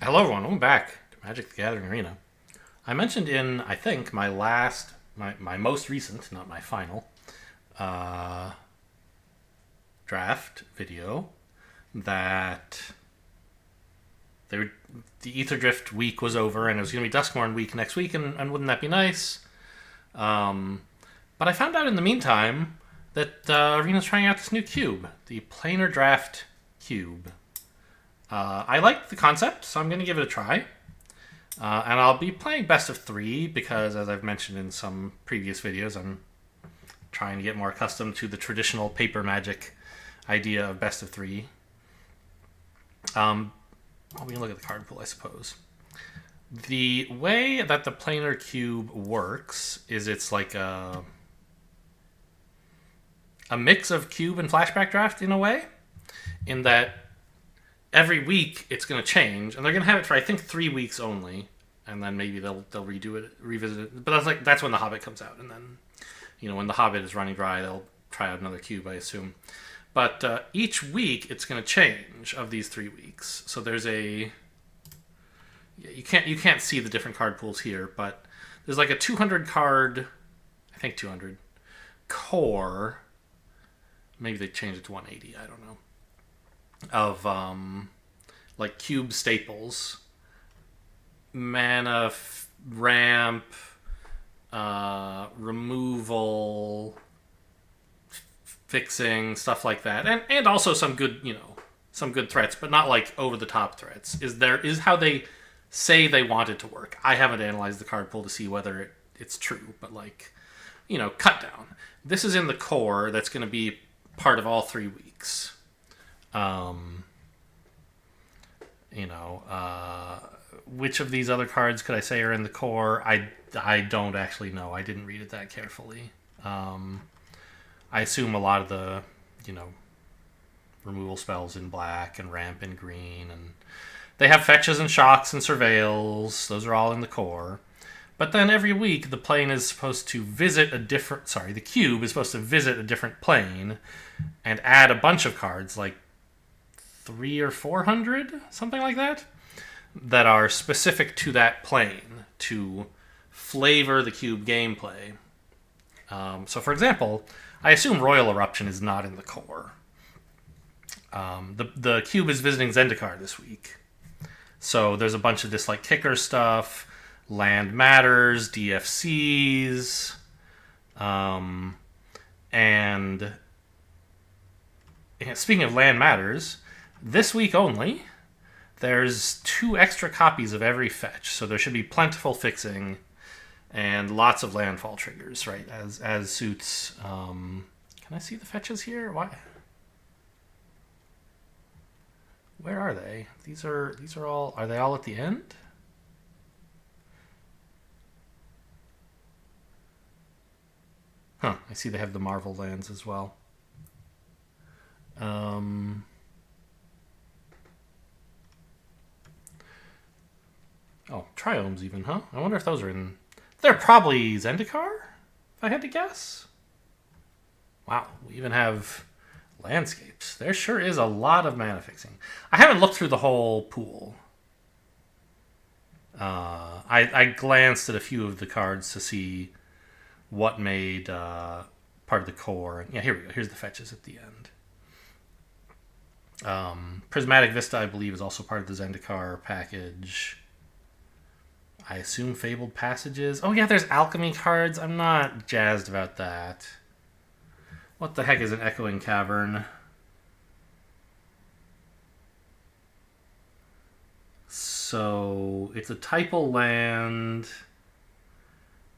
Hello everyone, welcome back to Magic the Gathering Arena. I mentioned in, I think, my most recent, not my final, uh, draft video that they were, the Ether Drift week was over and it was going to be Duskmorn week next week, and wouldn't that be nice? But I found out in the meantime that Arena's trying out this new cube, the Planar Draft Cube. I like the concept, so I'm going to give it a try. And I'll be playing best of three because, as I've mentioned in some previous videos, I'm trying to get more accustomed to the traditional paper Magic idea of best of three. We can look at the card pool, I suppose. The way that the Planar Cube works is it's like a mix of Cube and Flashback Draft in a way, in that every week it's going to change, and they're going to have it for I think 3 weeks only, and then maybe they'll redo it, revisit it. But that's when the Hobbit comes out, and then when the Hobbit is running dry, they'll try out another cube, I assume. But each week it's going to change of these 3 weeks. So there's you can't see the different card pools here, but there's like a 200 card, I think 200 core. Maybe they changed it to 180. I don't know. Of like cube staples, mana, ramp, removal, fixing, stuff like that, and also some good threats, but not like over the top threats. Is how they say they want it to work. I haven't analyzed the card pool to see whether it's true, but cut down. This is in the core that's going to be part of all 3 weeks. Which of these other cards could I say are in the core? I don't actually know. I didn't read it that carefully. I assume a lot of the, removal spells in black and ramp in green, and they have fetches and shocks and surveils. Those are all in the core. But then every week the plane is supposed to visit the cube is supposed to visit a different plane and add a bunch of cards, like 300 or 400, something like that are specific to that plane to flavor the cube gameplay. So, for example, I assume Royal Eruption is not in the core. The cube is visiting Zendikar this week. So there's a bunch of this kicker stuff, land matters, DFCs, and speaking of land matters, this week only, there's 2 extra copies of every fetch, so there should be plentiful fixing and lots of landfall triggers, right? As suits. Can I see the fetches here? Why? Where are they? These are all. Are they all at the end? Huh. I see they have the Marvel lands as well. Oh, Triomes even, huh? I wonder if those are in. They're probably Zendikar, if I had to guess. Wow, we even have landscapes. There sure is a lot of mana fixing. I haven't looked through the whole pool. I glanced at a few of the cards to see what made part of the core. Yeah, here we go. Here's the fetches at the end. Prismatic Vista, I believe, is also part of the Zendikar package. I assume Fabled Passages. Oh, yeah, there's alchemy cards. I'm not jazzed about that. What the heck is an Echoing Cavern? So, it's a typal land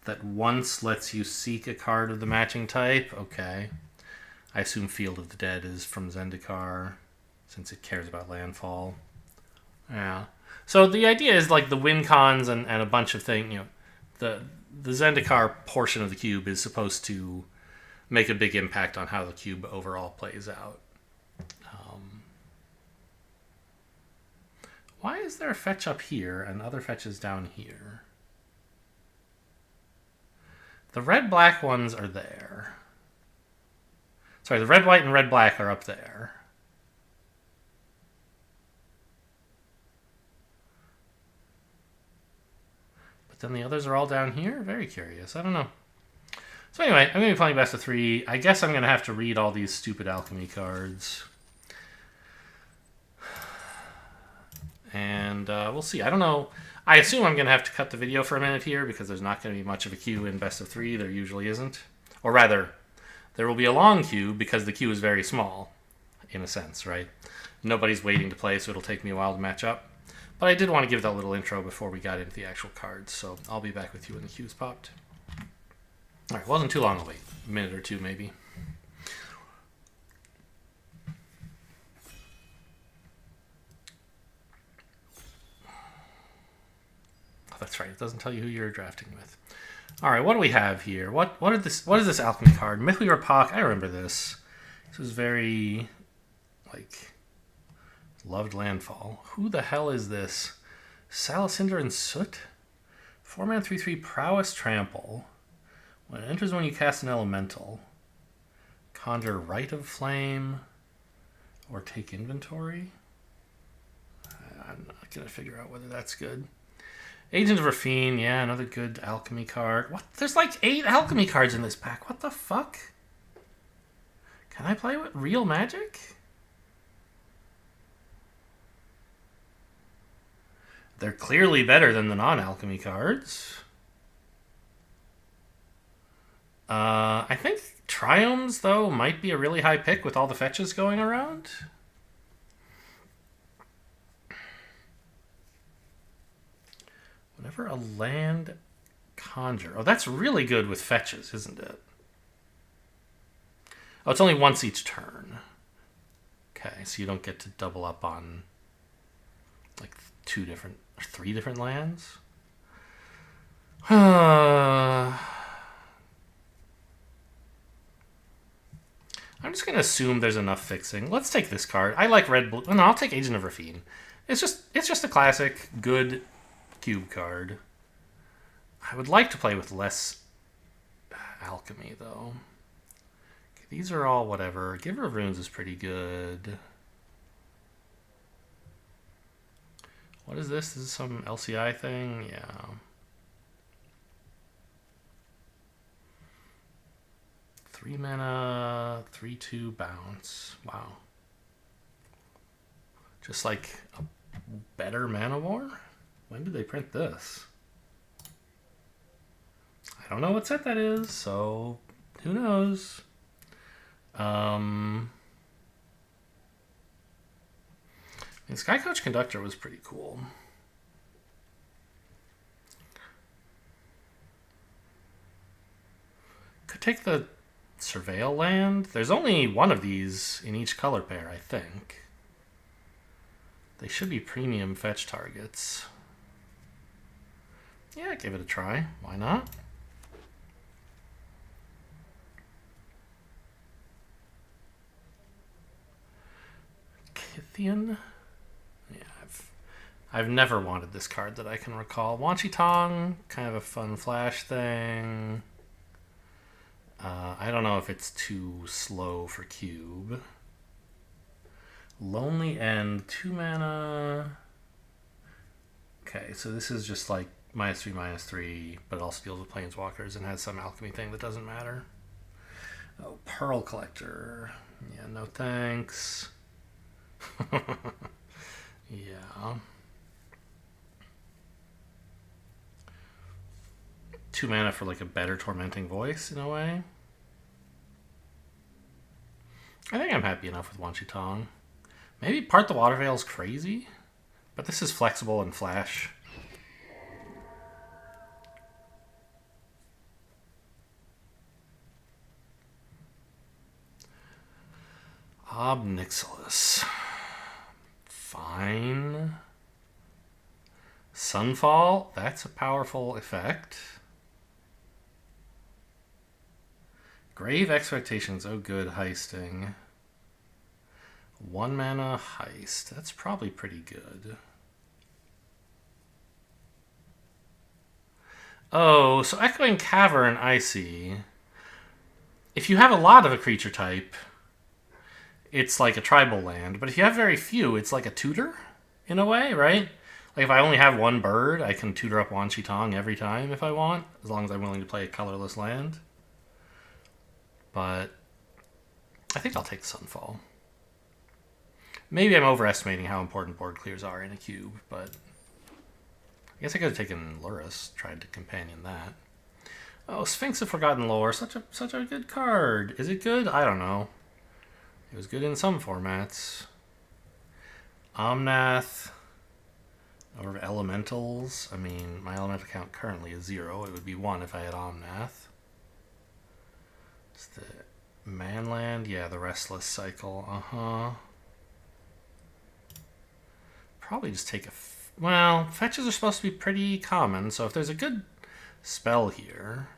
that once lets you seek a card of the matching type. Okay. I assume Field of the Dead is from Zendikar, since it cares about landfall. Yeah. So the idea is the win cons and a bunch of things. The Zendikar portion of the cube is supposed to make a big impact on how the cube overall plays out. Why is there a fetch up here and other fetches down here? The red-black ones are there. Sorry, the red-white and red-black are up there. But then the others are all down here? Very curious. I don't know. So anyway, I'm going to be playing best of 3. I guess I'm going to have to read all these stupid alchemy cards. And we'll see. I don't know. I assume I'm going to have to cut the video for a minute here because there's not going to be much of a queue in best of 3. There usually isn't. Or rather, there will be a long queue because the queue is very small, in a sense, right? Nobody's waiting to play, so it'll take me a while to match up. But I did want to give that little intro before we got into the actual cards, so I'll be back with you when the queue's popped. Alright, wasn't too long a wait. A minute or two, maybe. Oh, that's right. It doesn't tell you who you're drafting with. Alright, what do we have here? What is this alchemy card? Mythly Rapak. I remember this. This was very, like, loved landfall. Who the hell is this? Salicinder and Soot? 4-mana 3/3 Prowess Trample. When it enters when you cast an elemental, conjure Rite of Flame or take inventory. I'm not going to figure out whether that's good. Agent of Rafine, yeah, another good alchemy card. What? There's like 8 alchemy cards in this pack. What the fuck? Can I play with real magic? They're clearly better than the non-alchemy cards. I think Triomes, though, might be a really high pick with all the fetches going around. Whenever a land conjure... Oh, that's really good with fetches, isn't it? Oh, it's only once each turn. Okay, so you don't get to double up on like 3 different lands. I'm just going to assume there's enough fixing. Let's take this card. I like red, blue. No, I'll take Agent of Rafine. It's just a classic, good cube card. I would like to play with less alchemy, though. Okay, these are all whatever. Giver of Runes is pretty good. What is this? This is some LCI thing? Yeah. Three mana, 3/2 bounce. Wow. Just like a better Mana War? When did they print this? I don't know what set that is, so who knows? Sky Coach Conductor was pretty cool. Could take the Surveil land. There's only one of these in each color pair, I think. They should be premium fetch targets. Yeah, give it a try. Why not? Kithian? Yeah, I've never wanted this card that I can recall. Wanchi Tong, kind of a fun flash thing. I don't know if it's too slow for cube. Lonely End, 2 mana. Okay, so this is just like -3/-3, but it also deals with planeswalkers and has some alchemy thing that doesn't matter. Oh, Pearl Collector. Yeah, no thanks. Yeah. 2 mana for like a better Tormenting Voice in a way. I think I'm happy enough with Wanchi Tong. Maybe Part the Waterveil is crazy, but this is flexible and flash. Ob Nixilis. Fine. Sunfall, that's a powerful effect. Grave Expectations, oh good, heisting. 1 mana heist, that's probably pretty good. Oh, so Echoing Cavern, I see. If you have a lot of a creature type, it's like a tribal land, but if you have very few, it's like a tutor, in a way, right? Like, if I only have one bird, I can tutor up Wan Shi Tong every time if I want, as long as I'm willing to play a colorless land. But I think I'll take Sunfall. Maybe I'm overestimating how important board clears are in a cube, but I guess I could have taken Lurrus, tried to companion that. Oh, Sphinx of Forgotten Lore, such a good card. Is it good? I don't know. It was good in some formats. Omnath. Or elementals. I mean, my elemental count currently is 0. It would be 1 if I had Omnath. It's the Manland. Yeah, the Restless Cycle. Probably just take a... well, fetches are supposed to be pretty common, so if there's a good spell here...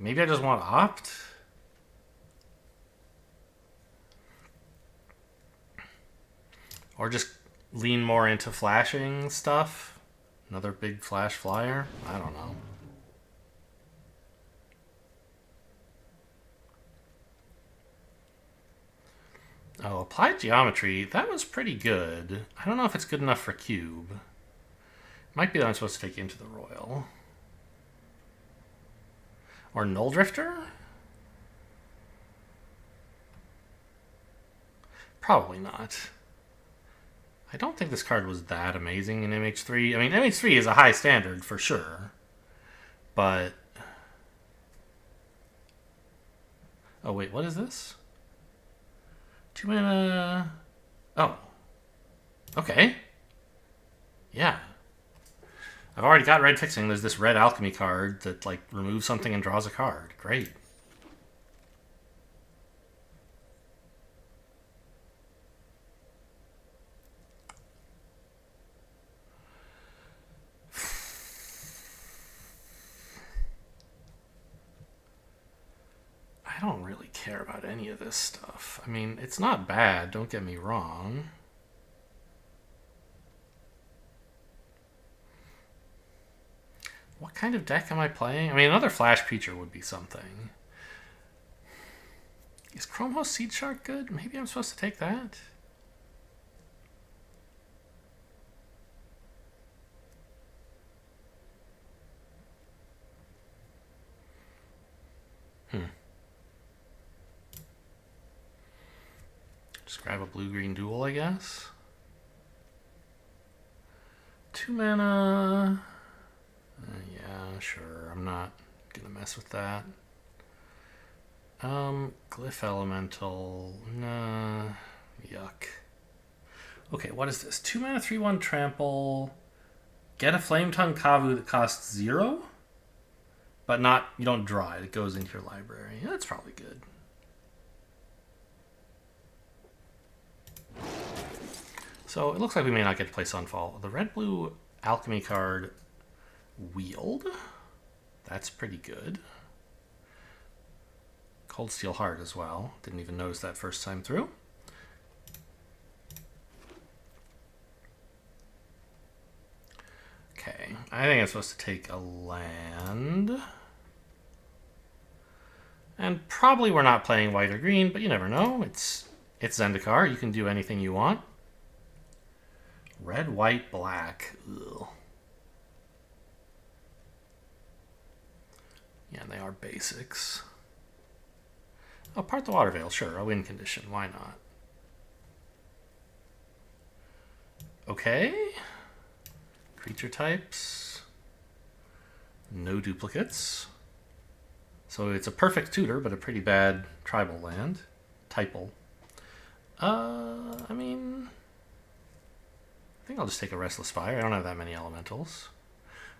maybe I just want to opt? Or just lean more into flashing stuff? Another big flash flyer? I don't know. Oh, Applied Geometry. That was pretty good. I don't know if it's good enough for Cube. Might be that I'm supposed to take Into the Royal. Or Null Drifter? Probably not. I don't think this card was that amazing in MH3. I mean, MH3 is a high standard for sure. But... oh, wait, what is this? 2 mana... oh. Okay. Yeah. I've already got red fixing. There's this red alchemy card that, like, removes something and draws a card. Great. I don't really care about any of this stuff. I mean, it's not bad, don't get me wrong. What kind of deck am I playing? I mean, another Flash Creature would be something. Is Chrome Seed Shark good? Maybe I'm supposed to take that? Just grab a blue-green duel, I guess. 2 mana... yeah, sure. I'm not gonna mess with that. Glyph Elemental... nah... yuck. Okay, what is this? 2 mana, 3/1 trample... get a Flame Tongue Kavu that costs 0? But not... you don't draw it. It goes into your library. Yeah, that's probably good. So it looks like we may not get to play Sunfall. The red-blue alchemy card, Wield. That's pretty good. Cold Steel Heart as well. Didn't even notice that first time through. Okay, I think I'm supposed to take a land. And probably we're not playing white or green, but you never know. It's Zendikar. You can do anything you want. Red, white, black. Ugh. Yeah, they are basics. Oh, Part the Water Veil, sure. A win condition. Why not? Okay. Creature types. No duplicates. So it's a perfect tutor, but a pretty bad tribal land. Typal. I mean... I think I'll just take a Restless Fire. I don't have that many elementals.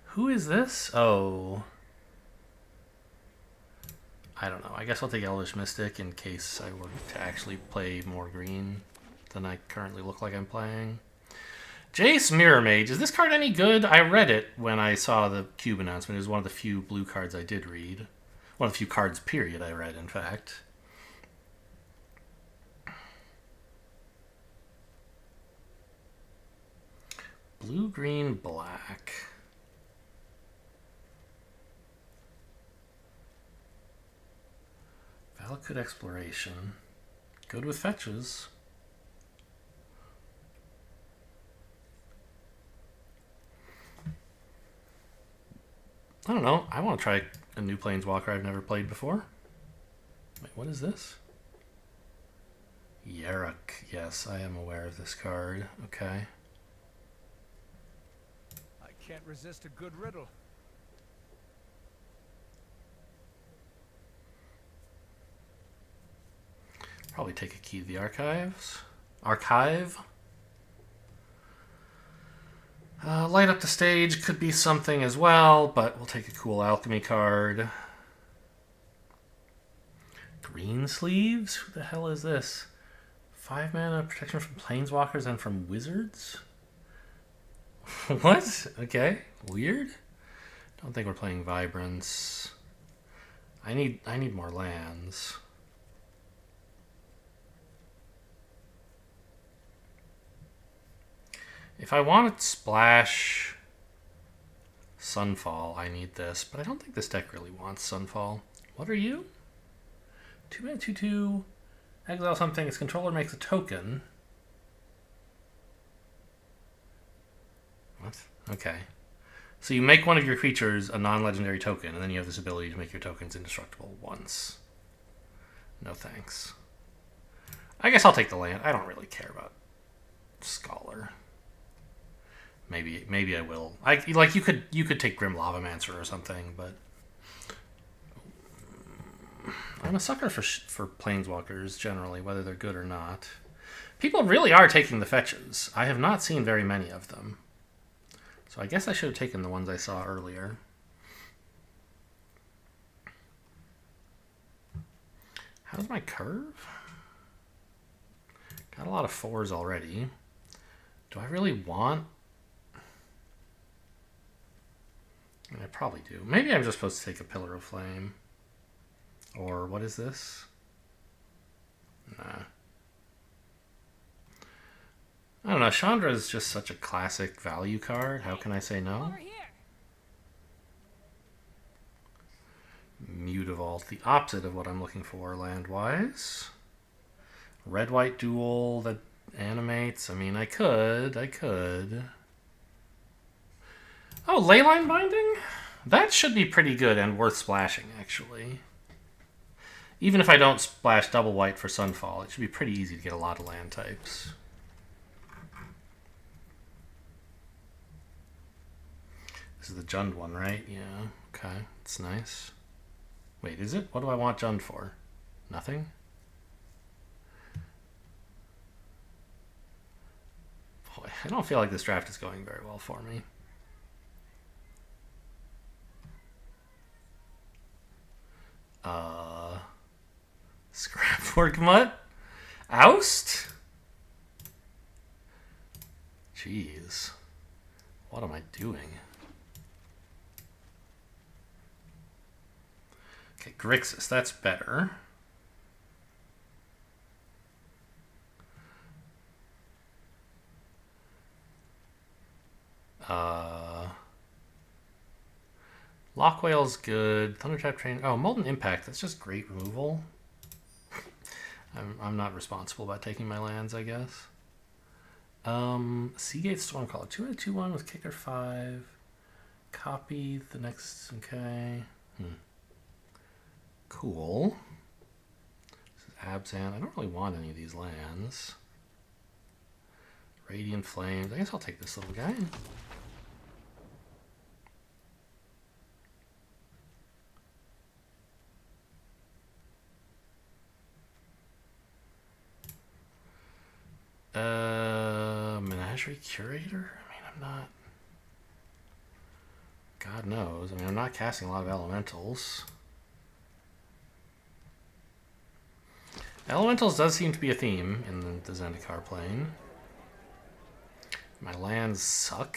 Who is this? Oh. I don't know. I guess I'll take Elvish Mystic in case I were to actually play more green than I currently look like I'm playing. Jace Mirror Mage. Is this card any good? I read it when I saw the Cube announcement. It was one of the few blue cards I did read. One of the few cards, period, I read, in fact. Blue, green, black. Valakut Exploration. Good with fetches. I don't know. I want to try a new Planeswalker I've never played before. Wait, what is this? Yarok. Yes, I am aware of this card. Okay. I can't resist a good riddle. Probably take a key to the archives. Archive. Light up the stage could be something as well, but we'll take a cool alchemy card. Green sleeves? Who the hell is this? 5 mana protection from planeswalkers and from wizards? What? Okay. Weird. Don't think we're playing Vibrance. I need more lands. If I want to splash Sunfall, I need this. But I don't think this deck really wants Sunfall. What are you? 2 mana, 2/2. Exile something. Its controller makes a token. What? Okay. So you make one of your creatures a non-legendary token, and then you have this ability to make your tokens indestructible once. No thanks. I guess I'll take the land. I don't really care about Scholar. Maybe I will. You could take Grim Lavamancer or something, but I'm a sucker for planeswalkers generally, whether they're good or not. People really are taking the fetches. I have not seen very many of them, so I guess I should have taken the ones I saw earlier. How's my curve? Got a lot of 4s already. Do I really want? I probably do. Maybe I'm just supposed to take a Pillar of Flame. Or what is this? Nah. I don't know. Chandra is just such a classic value card. How can I say no? Mutavault. The opposite of what I'm looking for land-wise. Red-white duel that animates. I mean, I could. Oh, Leyline Binding? That should be pretty good and worth splashing, actually. Even if I don't splash double white for Sunfall, it should be pretty easy to get a lot of land types. This is the Jund one, right? Yeah, okay. It's nice. Wait, is it? What do I want Jund for? Nothing? Boy, I don't feel like this draft is going very well for me. Scrapwork Mutt? Oust? Jeez. What am I doing? Okay, Grixis, that's better. Lockwhale's good. Thundertrap Train. Oh, Molten Impact. That's just great removal. I'm not responsible about taking my lands, I guess. Seagate Stormcaller. 2/2/1 with kicker 5. Copy the next. Okay. Cool. This is Abzan. I don't really want any of these lands. Radiant Flames. I guess I'll take this little guy. Menagerie Curator? I mean, I'm not... God knows. I mean, I'm not casting a lot of elementals. Elementals does seem to be a theme in the Zendikar plane. My lands suck.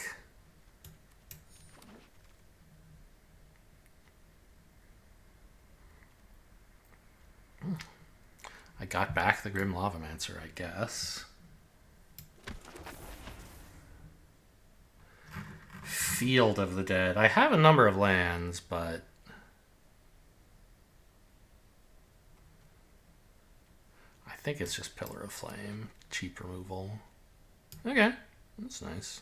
I got back the Grim Lavamancer, I guess. Field of the Dead. I have a number of lands, but... I think it's just Pillar of Flame. Cheap removal. Okay. That's nice.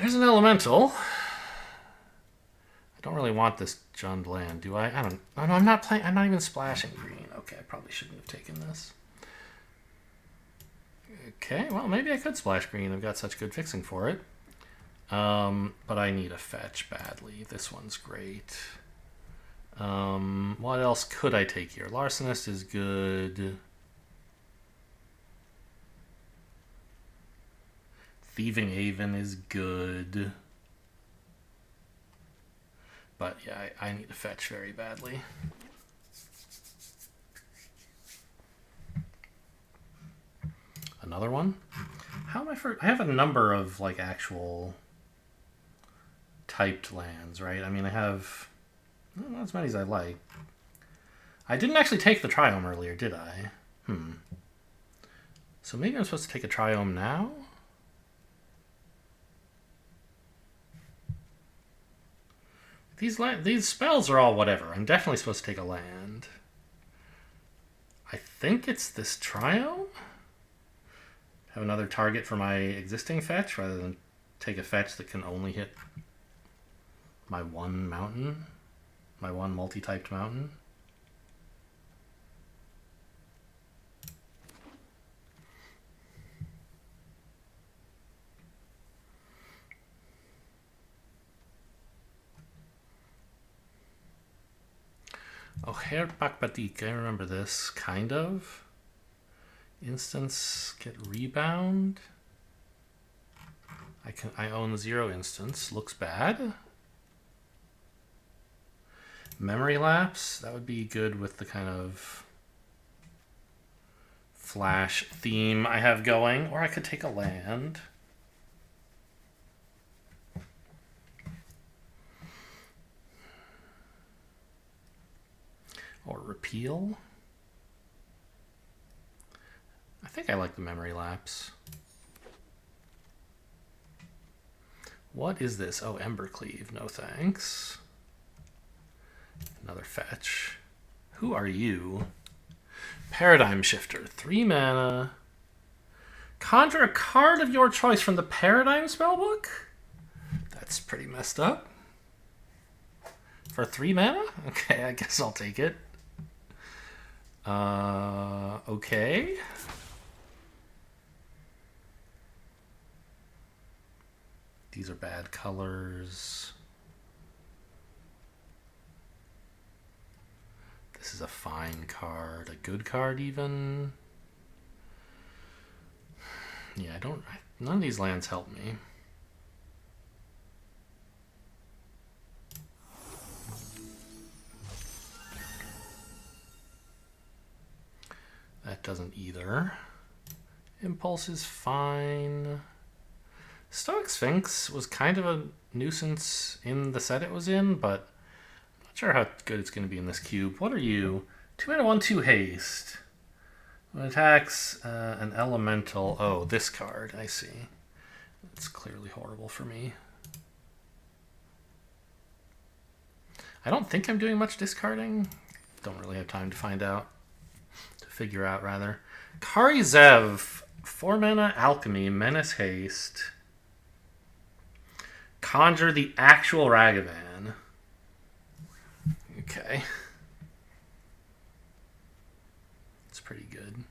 There's an elemental. I don't really want this Jund land, do I? I don't. Oh, no, I'm not playing. I'm not even splashing green. Okay, I probably shouldn't have taken this. Okay, well, maybe I could splash green. I've got such good fixing for it. But I need a fetch badly. This one's great. What else could I take here? Larcenist is good. Thieving Haven is good. But yeah, I need a fetch very badly. Another one? How am I for? I have a number of like actual typed lands, right? I mean, I have not as many as I like. I didn't actually take the Triome earlier, did I? So maybe I'm supposed to take a Triome now? These spells are all whatever. I'm definitely supposed to take a land. I think it's this Triome? Have another target for my existing fetch rather than take a fetch that can only hit my one mountain, my one multi-typed mountain. Oh, Herr Bakbadik, I remember this, kind of. Instance get rebound. I own 0 instance. Looks bad. Memory lapse, that would be good with the kind of flash theme I have going. Or I could take a land. Or repeal. I think I like the memory lapse. What is this? Oh, Embercleave. No thanks. Another fetch. Who are you? Paradigm Shifter. 3 mana. Conjure a card of your choice from the Paradigm spellbook? That's pretty messed up. For 3 mana? Okay, I guess I'll take it. Okay. These are bad colors. This is a fine card. A good card, even. Yeah, none of these lands help me. That doesn't either. Impulse is fine. Stoic Sphinx was kind of a nuisance in the set it was in, but I'm not sure how good it's going to be in this cube. What are you? 2 mana, 1/2 haste. When it attacks an elemental. Oh, this card. I see. It's clearly horrible for me. I don't think I'm doing much discarding. Don't really have time to find out. Figure out, rather. Kari Zev, 4 mana, Alchemy, Menace Haste. Conjure the actual Ragavan. Okay. It's pretty good.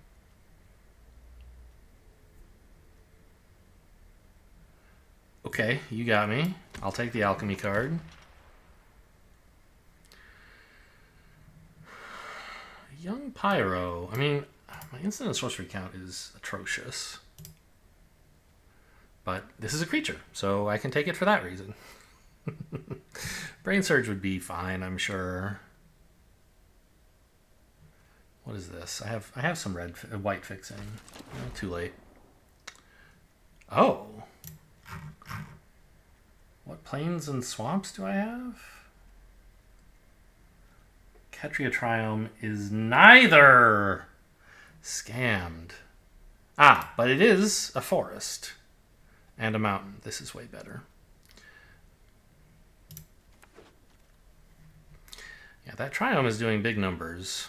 Okay, you got me. I'll take the Alchemy card. Young Pyro. I mean, my instant and sorcery count is atrocious. But this is a creature, so I can take it for that reason. Brain Surge would be fine, I'm sure. What is this? I have some white fixing. Oh, too late. Oh. What plains and swamps do I have? Ketria Triome is neither. Scammed. Ah, but it is a forest and a mountain. This is way better. Yeah, that Triome is doing big numbers.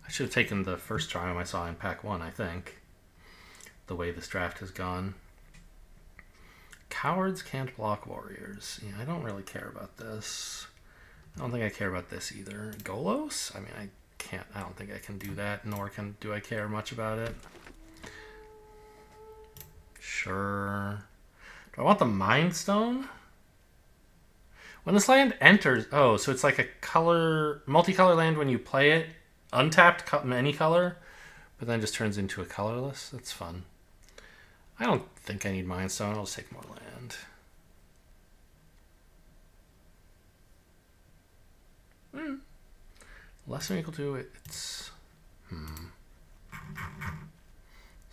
I should have taken the first Triome I saw in pack 1, I think. The way this draft has gone. Cowards can't block warriors. Yeah, I don't really care about this. I don't think I care about this either. Golos? I mean, I don't think I can do that, nor do I care much about it. Sure. Do I want the Mind Stone? When this land enters... Oh, so it's like a multicolor land when you play it. Untapped any color, but then just turns into a colorless. That's fun. I don't think I need Mind Stone. I'll just take more land. Less than or equal to it. It's... So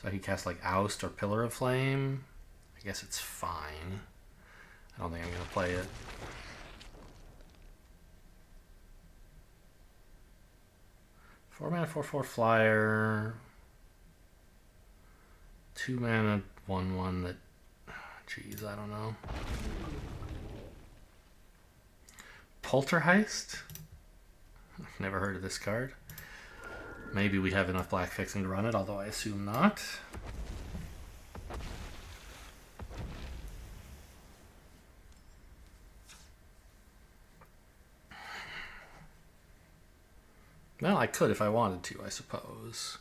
I can cast like Oust or Pillar of Flame. I guess it's fine. I don't think I'm going to play it. Four mana, 4/4 flyer. 2 mana, 1/1 that... Jeez, I don't know. Poltergeist? I've never heard of this card. Maybe we have enough black fixing to run it, although I assume not. Well, I could if I wanted to, I suppose.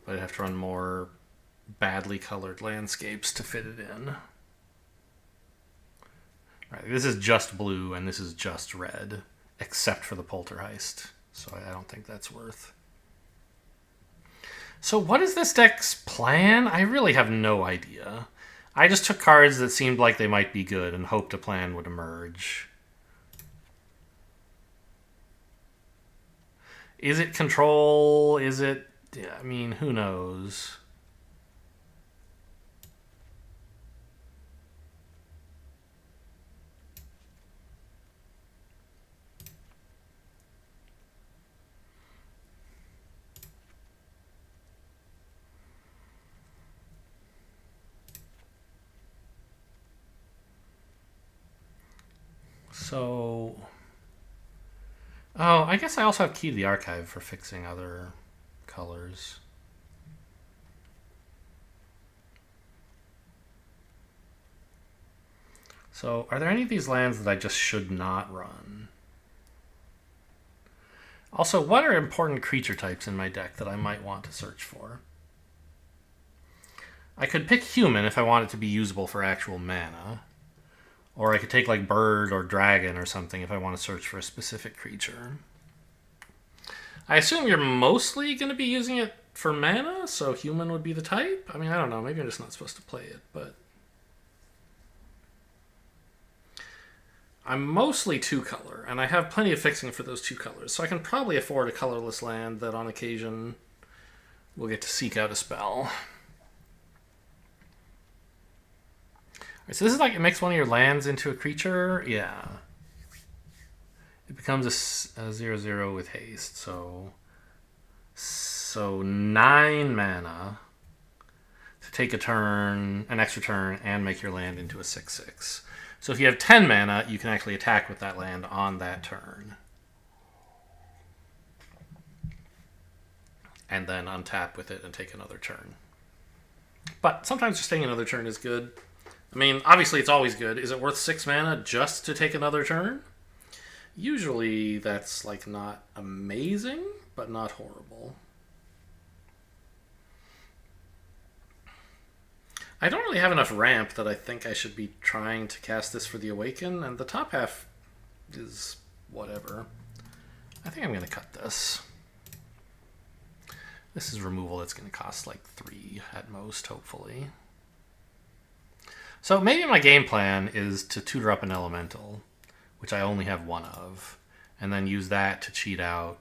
But I'd have to run more badly colored landscapes to fit it in. Right, this is just blue and this is just red, except for the Poltergeist. So I don't think that's worth. So what is this deck's plan? I really have no idea. I just took cards that seemed like they might be good and hoped a plan would emerge. Is it control? Is it... I mean, who knows? So... Oh, I guess I also have Key to the Archive for fixing other colors. So, are there any of these lands that I just should not run? Also, what are important creature types in my deck that I might want to search for? I could pick human if I want it to be usable for actual mana. Or I could take like bird or dragon or something if I want to search for a specific creature. I assume you're mostly going to be using it for mana, so human would be the type? I mean, I don't know. Maybe I'm just not supposed to play it, but... I'm mostly 2-color, and I have plenty of fixing for those 2 colors, so I can probably afford a colorless land that on occasion will get to seek out a spell. So this is like it makes one of your lands into a creature. Yeah. It becomes a 0/0 with haste. So 9 mana to take a turn, an extra turn, and make your land into a 6/6. So if you have 10 mana, you can actually attack with that land on that turn. And then untap with it and take another turn. But sometimes just taking another turn is good. I mean, obviously it's always good. Is it worth 6 mana just to take another turn? Usually that's like not amazing, but not horrible. I don't really have enough ramp that I think I should be trying to cast this for the Awaken, and the top half is whatever. I think I'm going to cut this. This is removal that's going to cost like 3 at most, hopefully. So maybe my game plan is to tutor up an elemental, which I only have 1 of, and then use that to cheat out,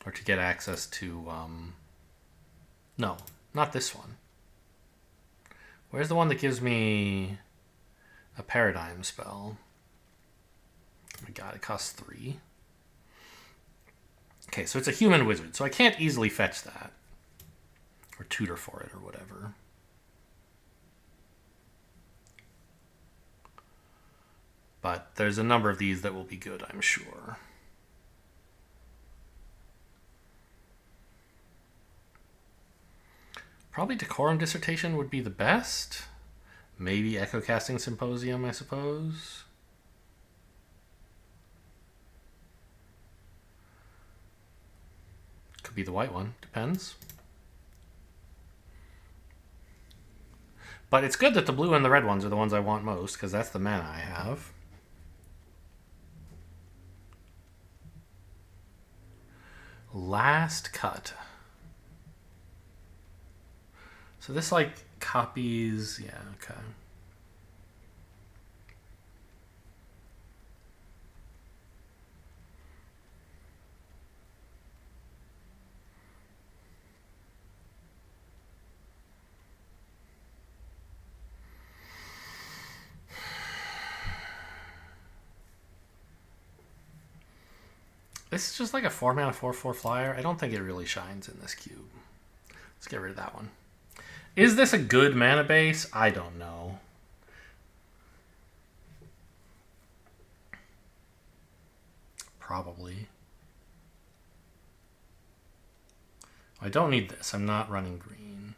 or to get access to, no, not this one. Where's the one that gives me a paradigm spell? Oh my god, it costs 3. Okay, so it's a human wizard, so I can't easily fetch that, or tutor for it, or whatever. But there's a number of these that will be good, I'm sure. Probably Decorum Dissertation would be the best. Maybe Echo Casting Symposium, I suppose. Could be the white one. Depends. But it's good that the blue and the red ones are the ones I want most, because that's the mana I have. Last cut. So this, like, copies... Yeah, okay. This is just like a 4-mana 4/4 flyer. I don't think it really shines in this cube. Let's get rid of that one. Is this a good mana base? I don't know. Probably. I don't need this. I'm not running green.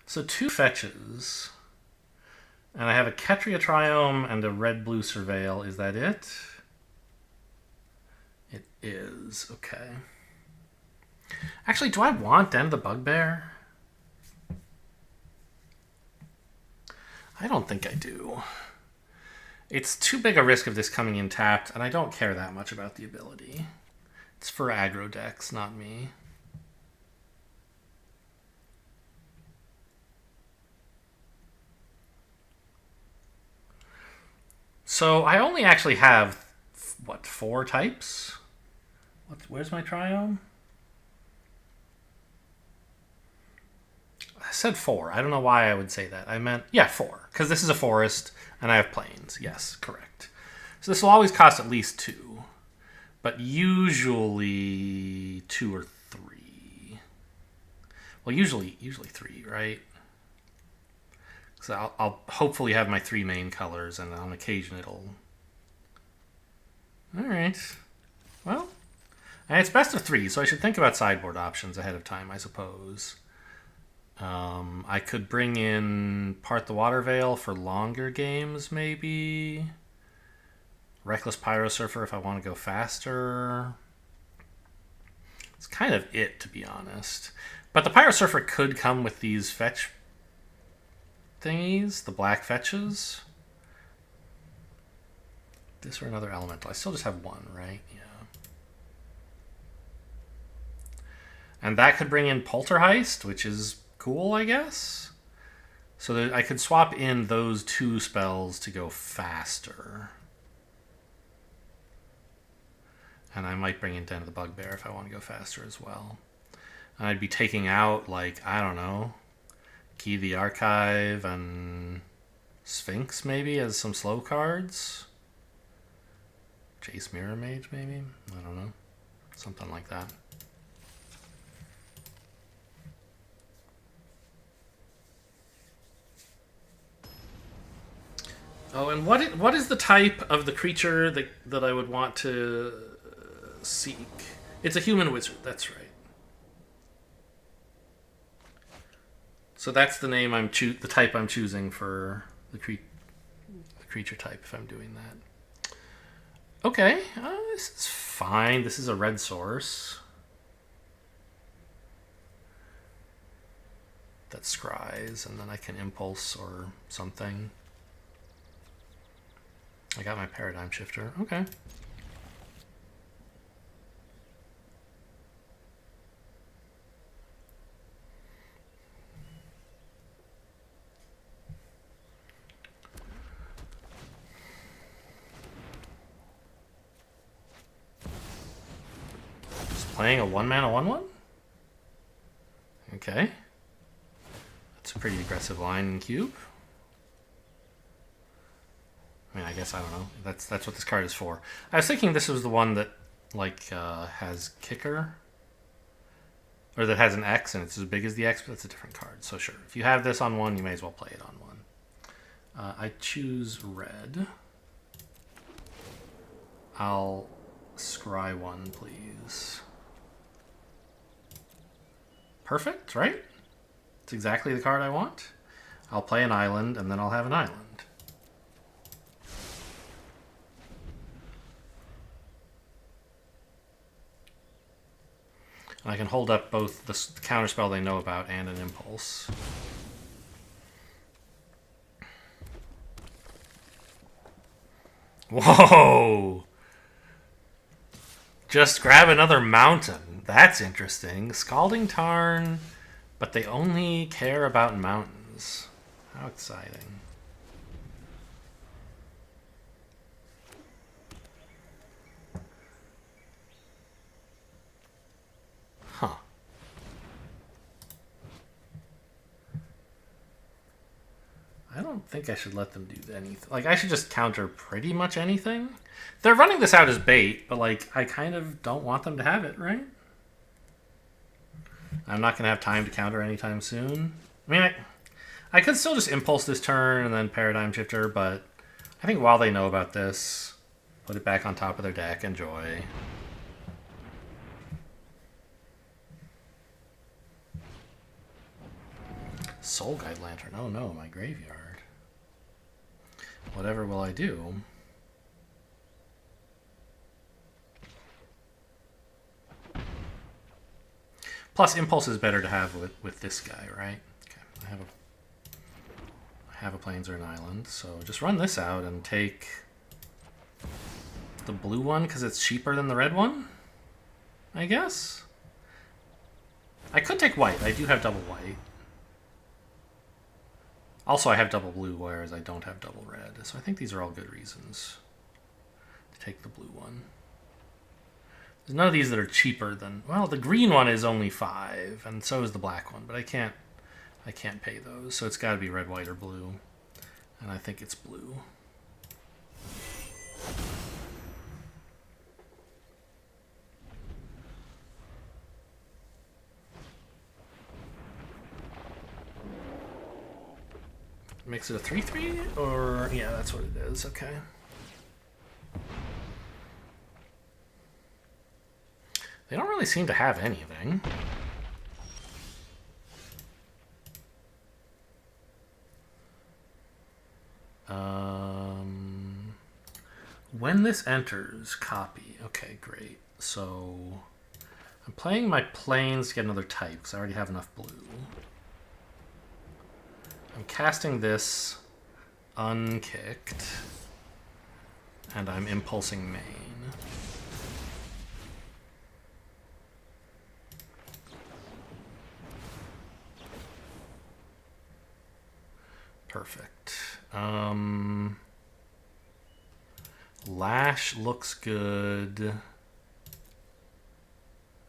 So 2 fetches. And I have a Ketria Triome and a red-blue Surveil. Is that it? It is. Okay. Actually, do I want Den of the Bugbear? I don't think I do. It's too big a risk of this coming in tapped, and I don't care that much about the ability. It's for aggro decks, not me. So I only actually have, what, 4 types? Where's my Triome? I said 4. I don't know why I would say that. I meant, yeah, 4. Because this is a forest, and I have plains. Yes, correct. So this will always cost at least 2. But usually 2 or 3. Well, usually 3, right? So I'll hopefully have my 3 main colors, and on occasion it'll... Alright. Well, and it's best of 3, so I should think about sideboard options ahead of time, I suppose. I could bring in Part the Water Veil for longer games, maybe. Reckless Pyrosurfer if I want to go faster. It's kind of it, to be honest. But the Pyrosurfer could come with these fetch thingies, the black fetches. This or another elemental. I still just have 1, right? Yeah. And that could bring in Poltergeist, which is cool, I guess. So that I could swap in those 2 spells to go faster. And I might bring in Den of the Bugbear if I want to go faster as well. And I'd be taking out, like, I don't know, Key the Archive and Sphinx maybe as some slow cards. Jace Mirror Mage maybe? I don't know. Something like that. Oh, and what is the type of the creature that I would want to seek? It's a human wizard, that's right. So that's the name the type I'm choosing for the creature type if I'm doing that. Okay, this is fine. This is a red source. That scries, and then I can impulse or something. I got my Paradigm Shifter. Okay. Just playing a 1-mana 1/1? Okay. That's a pretty aggressive line in cube. I mean, I guess, I don't know. That's what this card is for. I was thinking this was the one that, like, has kicker. Or that has an X and it's as big as the X, but that's a different card. So sure, if you have this on 1, you may as well play it on 1. I choose red. I'll scry one, please. Perfect, right? It's exactly the card I want. I'll play an island, and then I'll have an island. And I can hold up both the counterspell they know about and an impulse. Whoa! Just grab another mountain. That's interesting. Scalding Tarn, but they only care about mountains. How exciting. Huh. I don't think I should let them do anything. Like, I should just counter pretty much anything. They're running this out as bait, but, like, I kind of don't want them to have it, right? I'm not going to have time to counter anytime soon. I mean, I could still just impulse this turn and then Paradigm Shifter, but I think while they know about this, put it back on top of their deck, enjoy. Soul Guide Lantern. Oh no, my graveyard. Whatever will I do? Plus, Impulse is better to have with this guy, right? Okay, I have a Plains or an Island, so just run this out and take the blue one because it's cheaper than the red one, I guess? I could take white. I do have double white. Also, I have double blue, whereas I don't have double red. So I think these are all good reasons to take the blue one. There's none of these that are cheaper than... Well, the green one is only 5, and so is the black one, but I can't pay those, so it's got to be red, white, or blue. And I think it's blue. Makes it a 3/3? Or, yeah, that's what it is. Okay. They don't really seem to have anything. When this enters, copy. Okay, great. So I'm playing my plains to get another type because I already have enough blue. I'm casting this unkicked, and I'm impulsing main. Perfect. Lash looks good,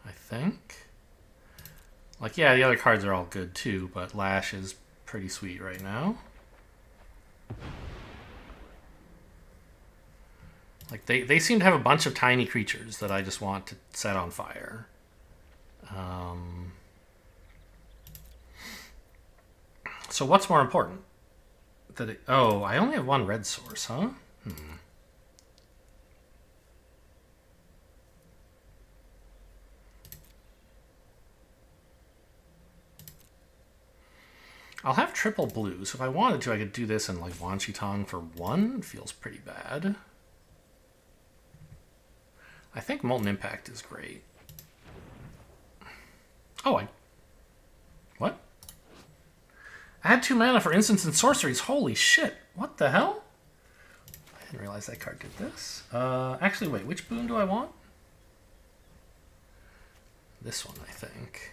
I think. Like, yeah, the other cards are all good too, but Lash is pretty sweet right now. Like, they seem to have a bunch of tiny creatures that I just want to set on fire. So what's more important? Oh, I only have one red source, huh? I'll have triple blue, so if I wanted to, I could do this in, like, Wan Shi Tong for 1. It feels pretty bad. I think Molten Impact is great. Oh, what? Add 2 mana for instants and sorceries. Holy shit. What the hell? I didn't realize that card did this. Actually, wait. Which boon do I want? This one, I think.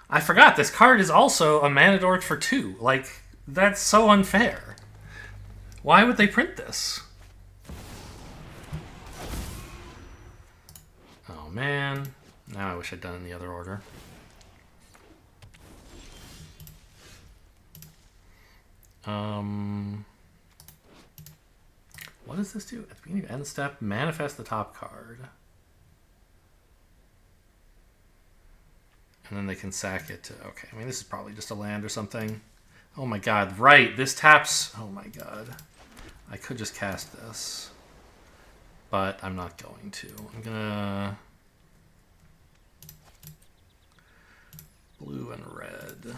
I forgot, this card is also a mana dork for 2. Like, that's so unfair. Why would they print this? Oh, man. Now I wish I'd done it in the other order. What does this do? At the beginning of end step, manifest the top card. And then they can sack it to... Okay, I mean, this is probably just a land or something. Oh my god, right! This taps... Oh my god. I could just cast this. But I'm not going to. I'm gonna... Blue and red.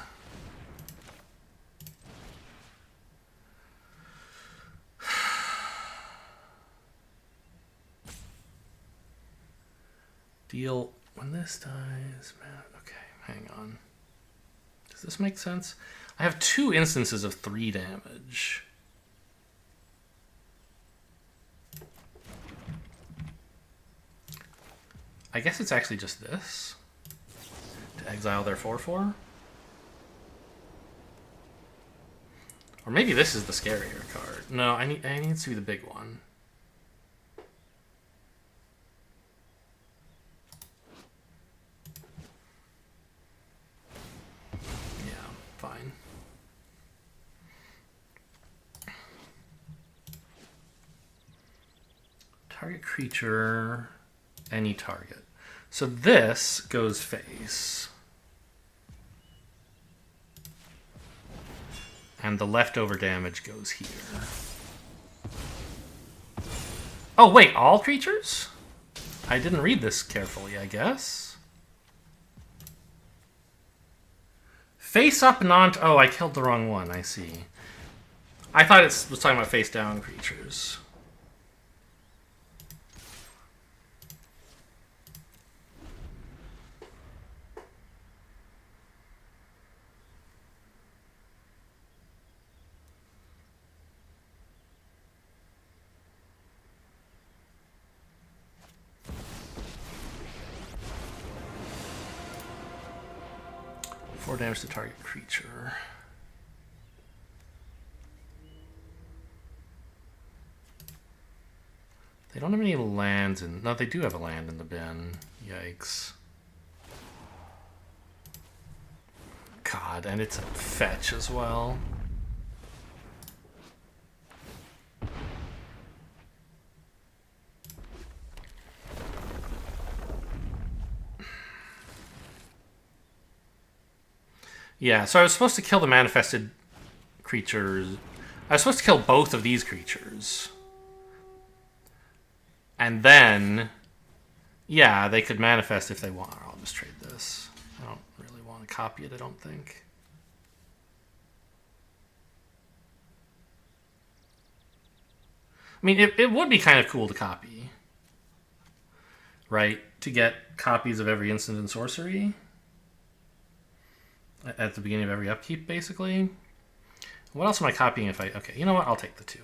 Deal when this dies. Man, okay, hang on. Does this make sense? I have 2 instances of 3 damage. I guess it's actually just this. To exile their 4/4. Or maybe this is the scarier card. No, I need to be the big one. Fine. Target creature, any target. So this goes face. And the leftover damage goes here. Oh, wait, all creatures? I didn't read this carefully, I guess. Face up, non... Oh, I killed the wrong one. I see. I thought it was talking about face down creatures. Damage to target creature. They don't have any lands in... No, they do have a land in the bin. Yikes. God, and it's a fetch as well. Yeah, so I was supposed to kill the manifested creatures. I was supposed to kill both of these creatures. And then... Yeah, they could manifest if they want. I'll just trade this. I don't really want to copy it, I don't think. I mean, it would be kind of cool to copy. Right? To get copies of every instant and sorcery. At the beginning of every upkeep, basically. What else am I copying if I... Okay, you know what? I'll take the 2.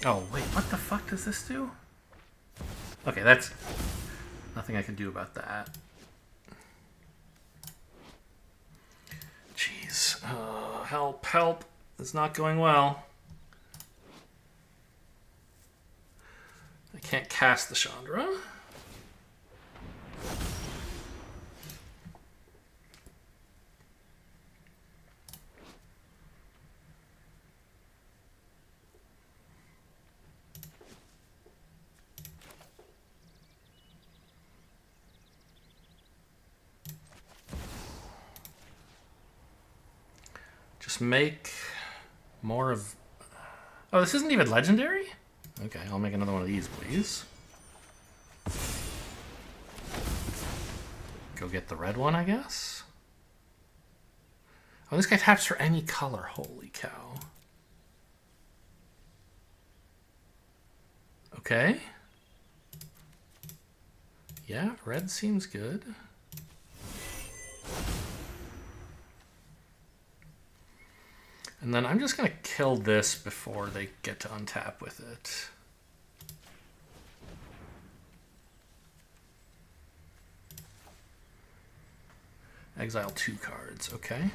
Oh, wait, what the fuck does this do? Okay, that's... Nothing I can do about that. Jeez. Help, help. It's not going well. I can't cast the Chandra. Make more of... Oh, this isn't even legendary? Okay, I'll make another one of these, please. Go get the red one, I guess? Oh, this guy taps for any color. Holy cow. Okay. Yeah, red seems good. And then I'm just going to kill this before they get to untap with it. Exile 2 cards, okay.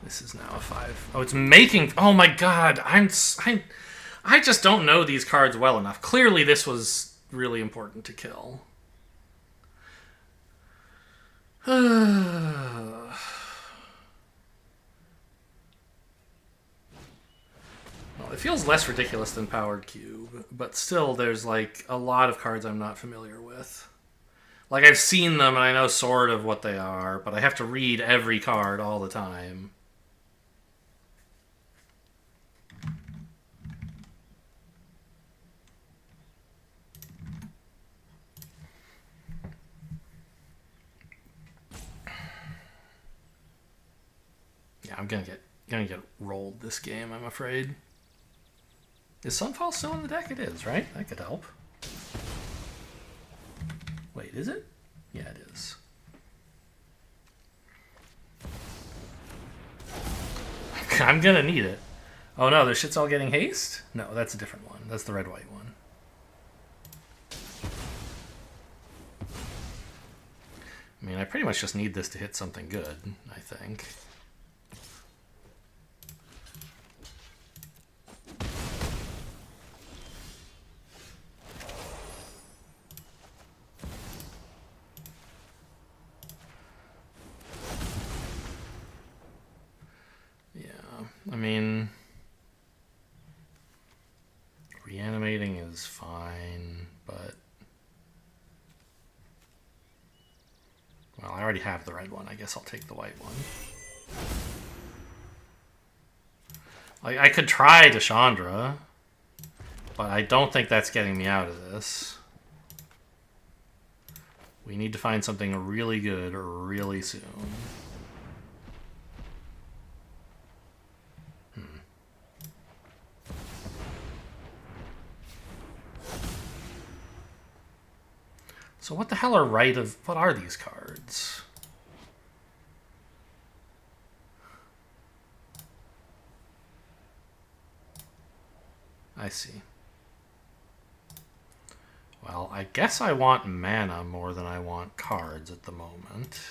This is now a 5. Oh, it's making... Oh my god, I just don't know these cards well enough. Clearly this was really important to kill. feels less ridiculous than Powered Cube, but still there's like a lot of cards I'm not familiar with. Like I've seen them and I know sort of what they are, but I have to read every card all the time. Yeah, I'm gonna get rolled this game, I'm afraid. Is Sunfall still in the deck? It is, right? That could help. Wait, is it? Yeah, it is. I'm gonna need it. Oh no, their shit's all getting haste? No, that's a different one. That's the red-white one. I mean, I pretty much just need this to hit something good, I think. I mean, reanimating is fine, but... Well, I already have the red one. I guess I'll take the white one. I could try Deshandra, but I don't think that's getting me out of this. We need to find something really good really soon. So what the hell are what are these cards? I see. Well, I guess I want mana more than I want cards at the moment.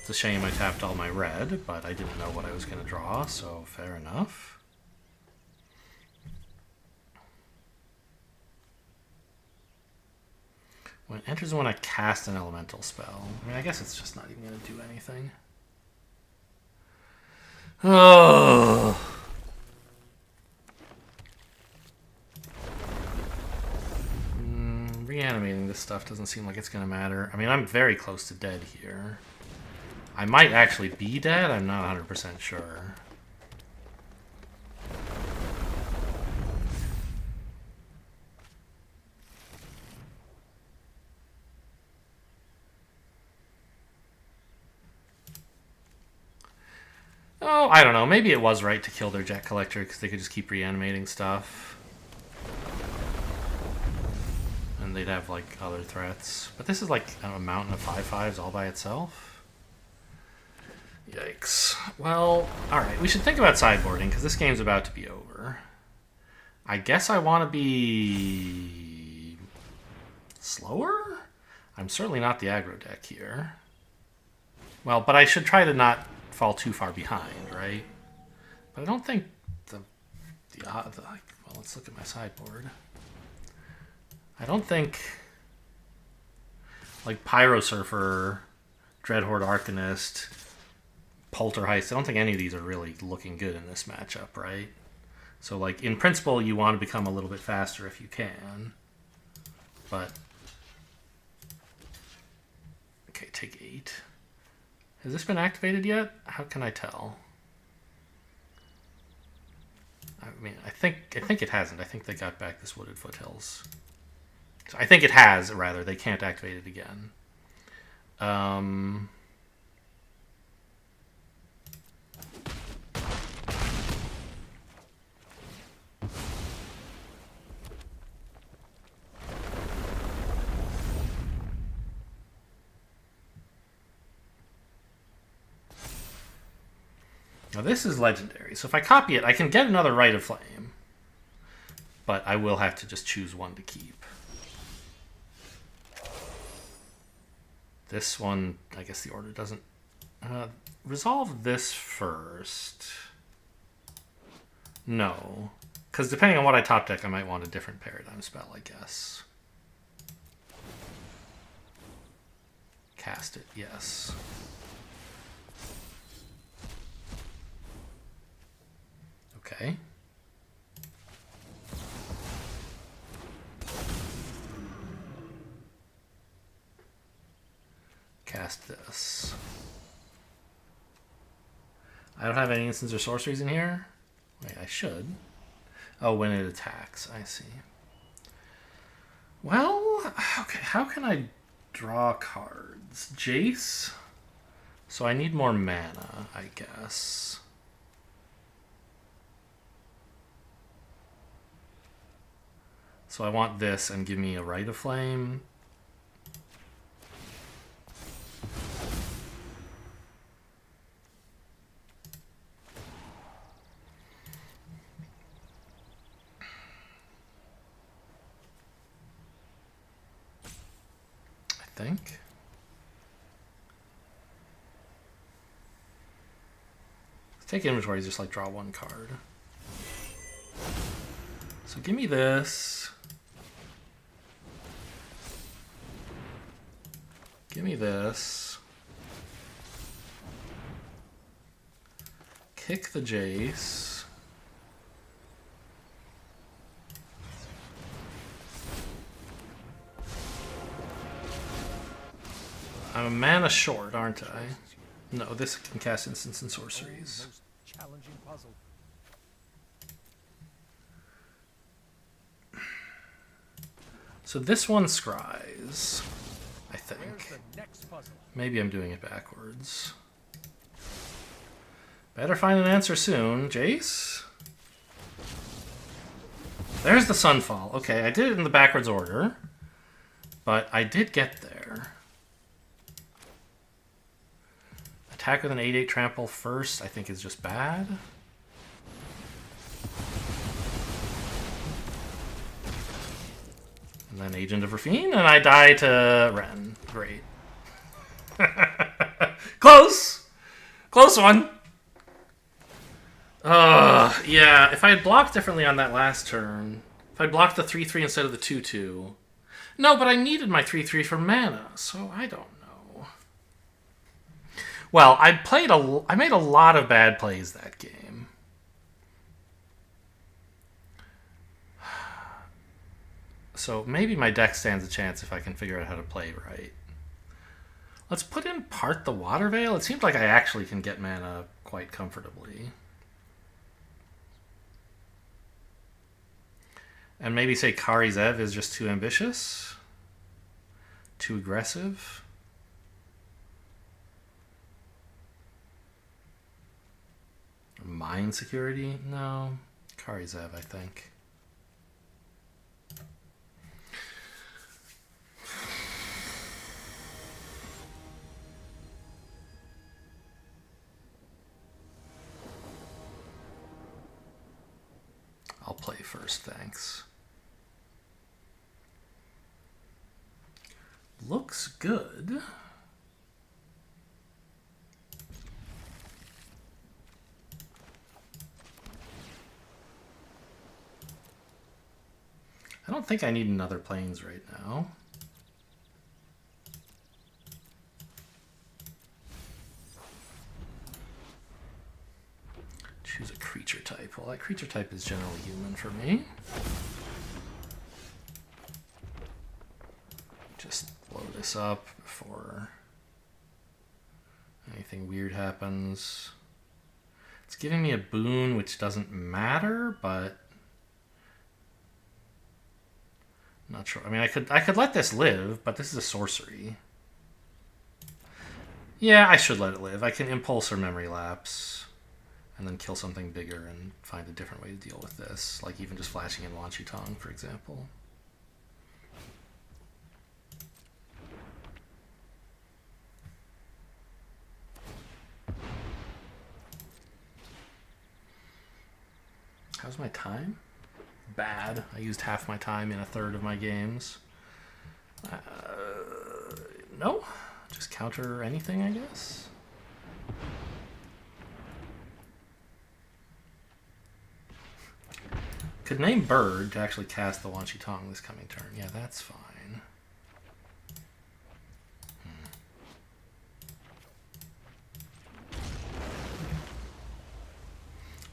It's a shame I tapped all my red, but I didn't know what I was going to draw, so fair enough. When it enters when I cast an elemental spell. I mean, I guess it's just not even going to do anything. Oh. Reanimating this stuff doesn't seem like it's going to matter. I mean, I'm very close to dead here. I might actually be dead. I'm not 100% sure. Oh, I don't know. Maybe it was right to kill their Jet Collector because they could just keep reanimating stuff. And they'd have, like, other threats. But this is like a mountain of 5/5s all by itself. Yikes. Well, alright. We should think about sideboarding because this game's about to be over. I guess I want to be... slower? I'm certainly not the aggro deck here. Well, but I should try to not fall too far behind, right? But I don't think well, let's look at my sideboard. I don't think like Pyro Surfer, Dreadhorde Arcanist, Poltergeist, I don't think any of these are really looking good in this matchup, right? So like in principle you want to become a little bit faster if you can. But okay, take 8. Has this been activated yet? How can I tell? I mean, I think it hasn't. I think they got back this Wooded Foothills. So I think it has, rather. They can't activate it again. Now this is legendary, so if I copy it, I can get another Rite of Flame. But I will have to just choose one to keep. This one, I guess the order doesn't... resolve this first. No. Because depending on what I top deck, I might want a different Paradigm spell, I guess. Cast it, yes. cast this. I don't have any instants or sorceries in here. Wait, I should. Oh, when it attacks. I see. Well, okay, how can I draw cards? Jace? So I need more mana, I guess. So I want this and give me a Rite of Flame. I think. Take inventory, just like draw one card. So give me this. Give me this. Kick the Jace. I'm a mana short, aren't I? No, this can cast instants and sorceries. Most challenging puzzle. So this one scries, I think. Where's the next puzzle? Maybe I'm doing it backwards. Better find an answer soon. Jace? There's the Sunfall. Okay, I did it in the backwards order, but I did get there. Attack with an 8/8 trample first, I think, is just bad. And then Agent of Rafine, and I die to Ren. Great. Close! Close one! Yeah, if I had blocked differently on that last turn, if I blocked the 3/3 instead of the 2/2. No, but I needed my 3/3 for mana, so I don't know. Well, I made a lot of bad plays that game. So maybe my deck stands a chance if I can figure out how to play right. Let's put in Part the Water Veil. It seems like I actually can get mana quite comfortably. And maybe say Kari Zev is just too ambitious? Too aggressive? Mind security? No. Kari Zev, I think. I'll play first, thanks. Looks good. I don't think I need another planes right now. Choose a creature type. Well, that creature type is generally human for me. Just blow this up before anything weird happens. It's giving me a boon, which doesn't matter, but I'm not sure. I mean, I could let this live, but this is a sorcery. Yeah, I should let it live. I can impulse or memory lapse, and then kill something bigger and find a different way to deal with this, like even just flashing in Wan Chi Tong, for example. How's my time? Bad. I used half my time in a third of my games. No. Just counter anything, I guess. Could name Bird to actually cast the Wan Chi Tong this coming turn. Yeah, that's fine.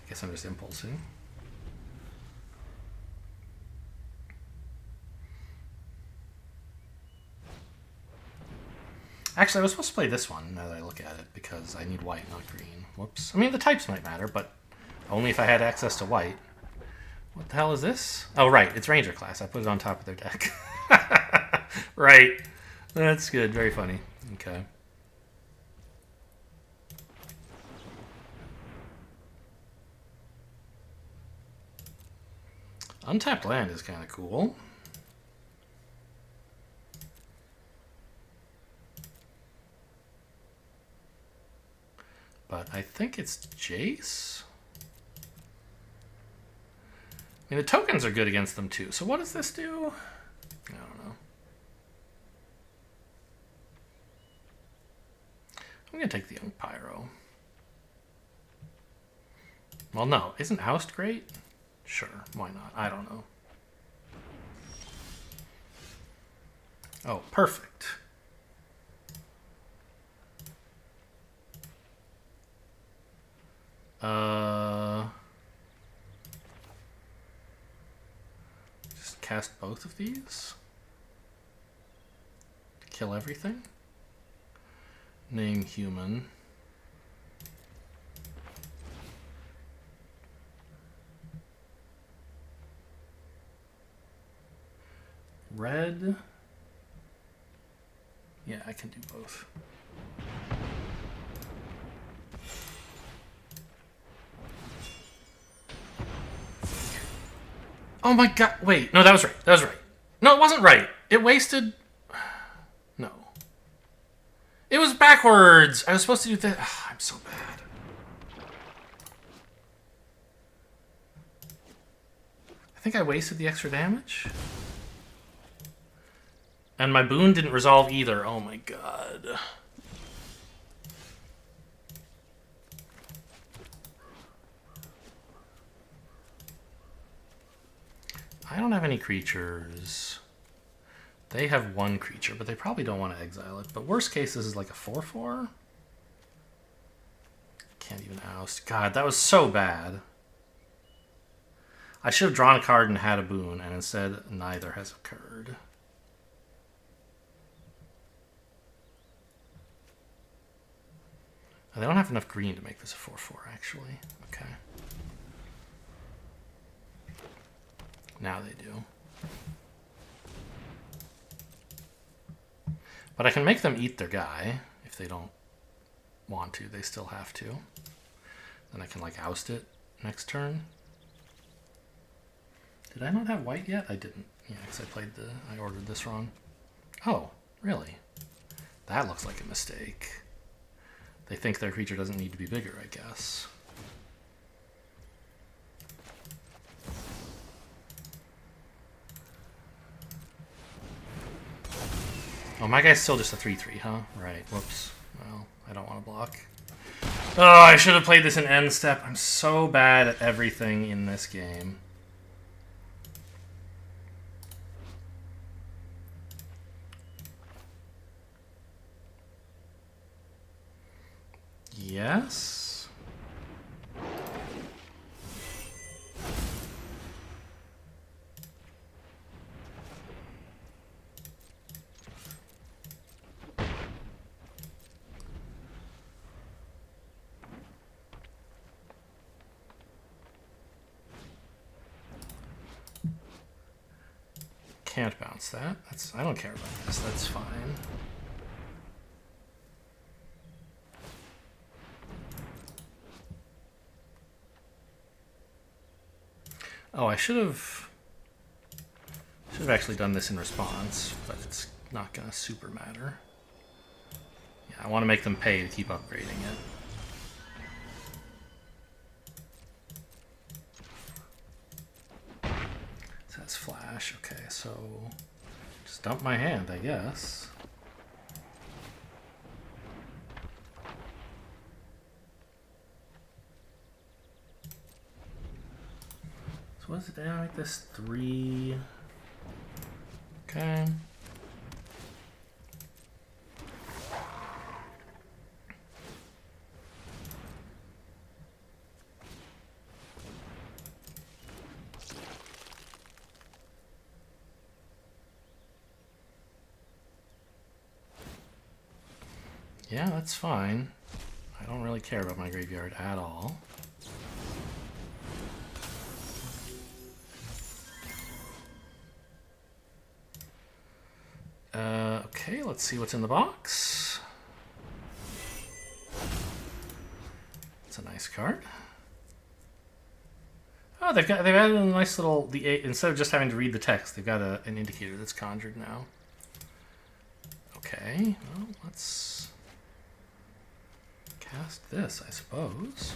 I guess I'm just impulsing. Actually, I was supposed to play this one now that I look at it because I need white, not green. Whoops. I mean, the types might matter, but only if I had access to white. What the hell is this? Oh, right. It's Ranger class. I put it on top of their deck. Right. That's good. Very funny. Okay. Untapped land is kind of cool. But I think it's Jace. I mean, the tokens are good against them too. So what does this do? I don't know. I'm going to take the Young Pyro. Well, no. Isn't Oust great? Sure. Why not? I don't know. Oh, perfect. Just cast both of these. Kill everything. Name human. Red. Yeah, I can do both. Oh my god, wait. No, that was right. That was right. No, it wasn't right. It wasted... No. It was backwards. I was supposed to do that. I'm so bad. I think I wasted the extra damage. And my boon didn't resolve either. Oh my god. I don't have any creatures. They have one creature, but they probably don't want to exile it. But worst case, this is like a 4/4. Can't even oust. God, that was so bad. I should have drawn a card and had a boon, and instead, neither has occurred. They don't have enough green to make this a 4/4, actually. Okay. Now they do. But I can make them eat their guy. If they don't want to, they still have to. Then I can, like, oust it next turn. Did I not have white yet? I didn't. Yeah, because I ordered this wrong. Oh, really? That looks like a mistake. They think their creature doesn't need to be bigger, I guess. Oh, my guy's still just a 3/3, huh? Right, whoops. Well, I don't want to block. Oh, I should have played this in end step. I'm so bad at everything in this game. Yes? Can't bounce that. I don't care about this. That's fine. Oh, I should have actually done this in response, but it's not gonna super matter. Yeah, I want to make them pay to keep upgrading it. So that's flash. Okay, so just dump my hand, I guess. So what is it now? Like this 3. Okay. Yeah, that's fine. I don't really care about my graveyard at all. Okay, let's see what's in the box. It's a nice card. Oh, they've added a nice little instead of just having to read the text, they've got an indicator that's conjured now. Okay, well, let's cast this, I suppose.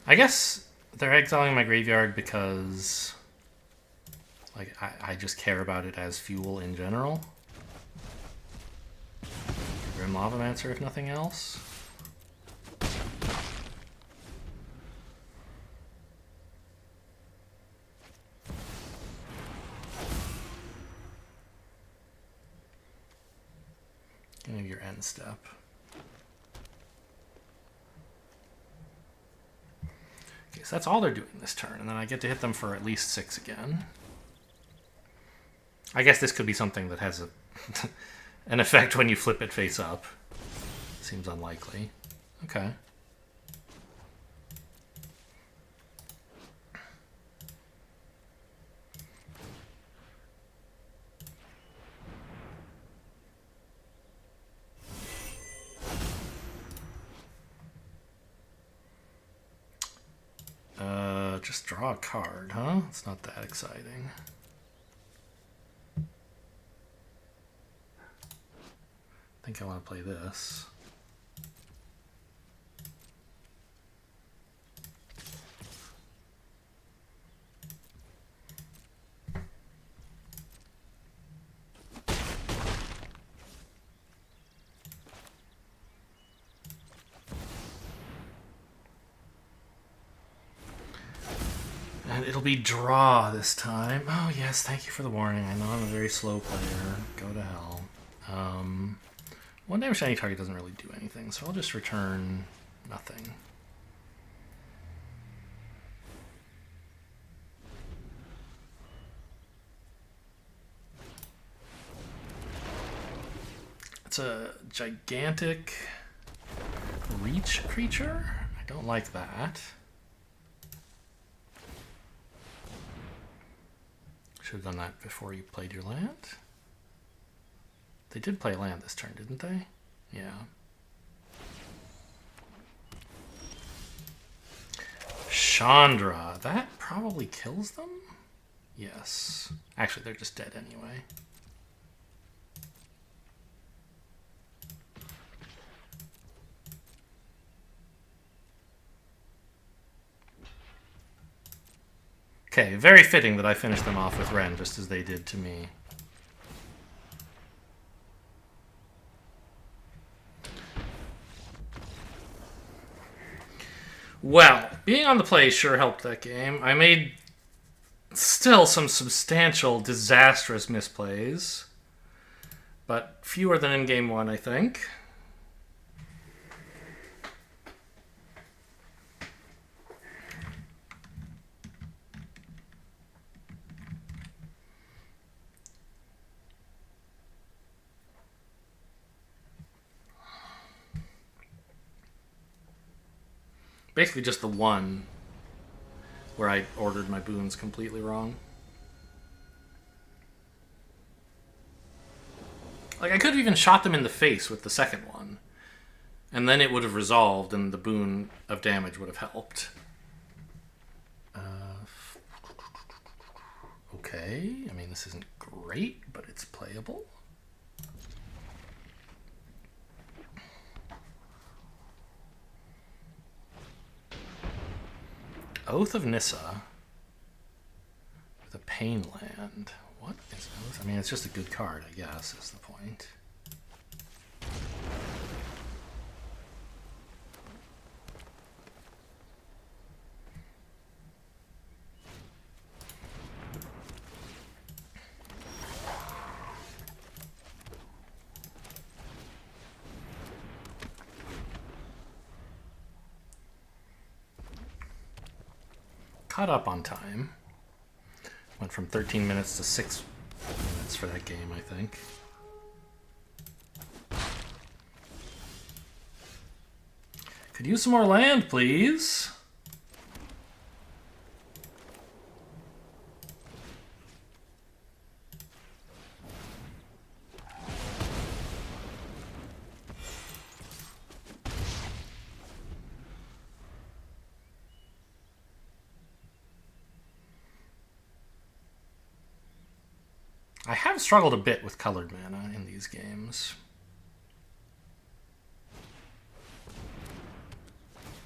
I guess they're exiling my graveyard because, like, I just care about it as fuel in general. Grim Lavamancer, if nothing else. Give me your end step. Okay, so that's all they're doing this turn, and then I get to hit them for at least 6 again. I guess this could be something that has an effect when you flip it face up. Seems unlikely. Okay. Just draw a card, huh? It's not that exciting. I think I want to play this. And it'll be draw this time. Oh, yes, thank you for the warning. I know I'm a very slow player. Go to hell. 1 damage to any target doesn't really do anything, so I'll just return nothing. It's a gigantic reach creature. I don't like that. Should have done that before you played your land. They did play land this turn, didn't they? Yeah. Chandra. That probably kills them? Yes. Actually, they're just dead anyway. Okay, very fitting that I finished them off with Ren, just as they did to me. Well, being on the play sure helped that game. I made still some substantial, disastrous misplays, but fewer than in game 1, I think. Basically just the one where I ordered my boons completely wrong. Like, I could have even shot them in the face with the second one, and then it would have resolved and the boon of damage would have helped. Okay, I mean, this isn't great, but it's playable. Oath of Nissa with a Pain Land. What is Oath? I mean, it's just a good card, I guess, is the point. Caught up on time. Went from 13 minutes to 6 minutes for that game, I think. Could use some more land, please. I have struggled a bit with colored mana in these games.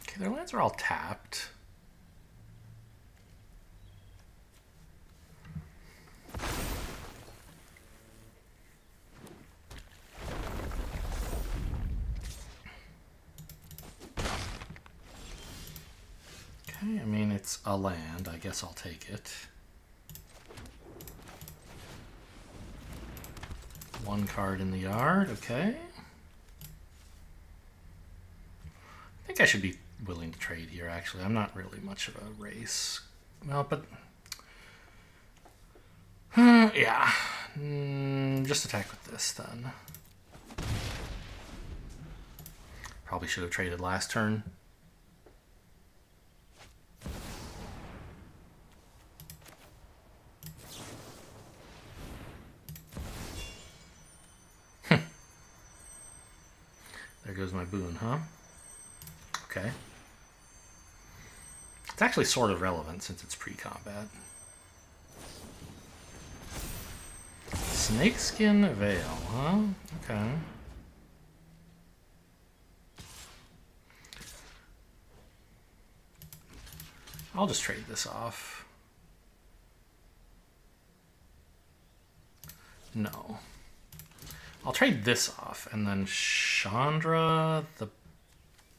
Okay, their lands are all tapped. Okay, I mean, it's a land. I guess I'll take it. One card in the yard, okay. I think I should be willing to trade here, actually. I'm not really much of a race. Well, but... yeah. Just attack with this, then. Probably should have traded last turn. There goes my boon, huh? Okay. It's actually sort of relevant since it's pre-combat. Snakeskin Veil, huh? Okay. I'll just trade this off. No. I'll trade this off, and then Chandra the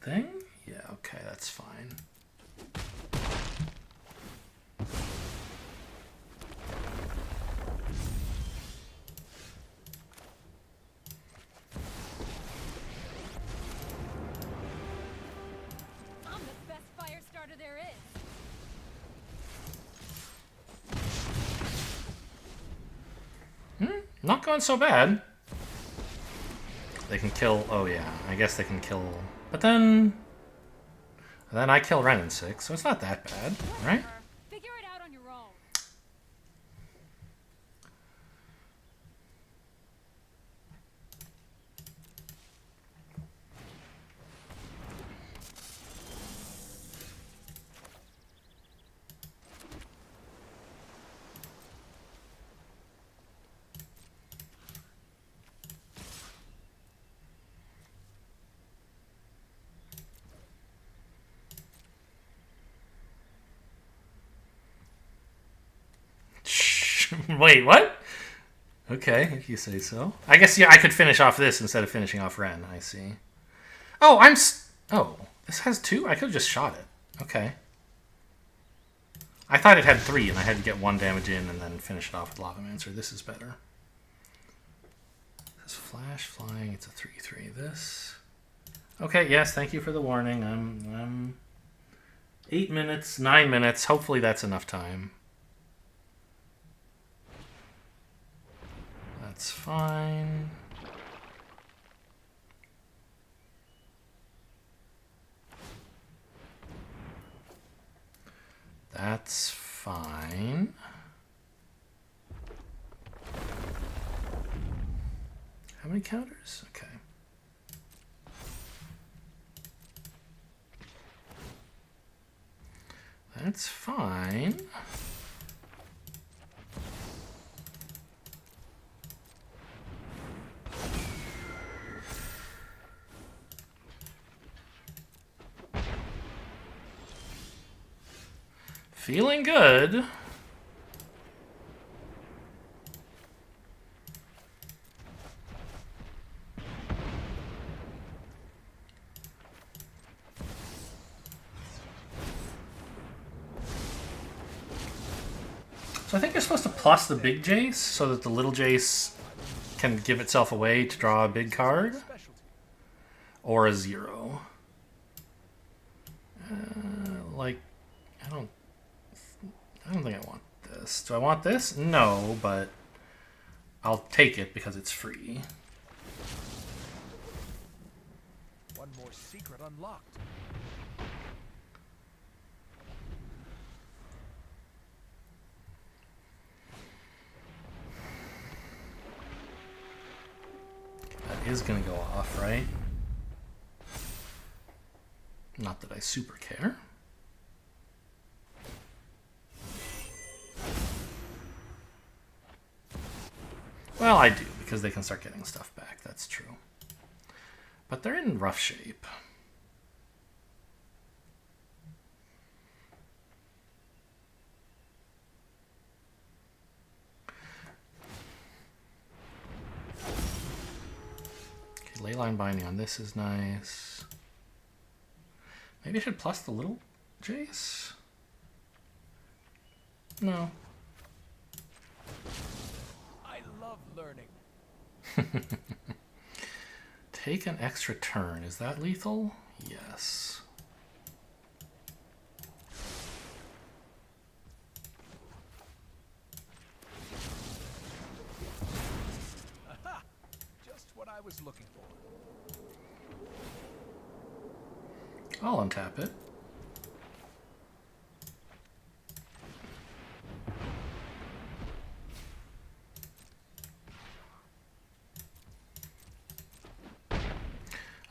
thing? Yeah, okay, that's fine. I'm the best fire starter there is. Not going so bad. They can kill... oh yeah, I guess they can kill... but then I kill Ren in 6, so it's not that bad, right? Figure it out on your own. Wait, what? Okay, if you say so. I guess, yeah, I could finish off this instead of finishing off Ren, I see. Oh, oh, this has 2? I could have just shot it. Okay. I thought it had 3, and I had to get 1 damage in and then finish it off with Lavamancer. This is better. This flash flying, it's a 3/3. This. Okay, yes, thank you for the warning. I'm 8 minutes, 9 minutes. Hopefully that's enough time. That's fine. That's fine. How many counters? Okay. That's fine. Feeling good. So I think you're supposed to plus the big Jace so that the little Jace can give itself away to draw a big card. Or a 0. Like, I don't I don't think I want this. Do I want this? No, but I'll take it because it's free. One more secret unlocked. That is going to go off, right? Not that I super care. Well, I do, because they can start getting stuff back. That's true. But they're in rough shape. Okay, Leyline Binding on this is nice. Maybe I should plus the little Jace? No. I love learning. Take an extra turn. Is that lethal? Yes. Aha! Just what I was looking for. I'll untap it.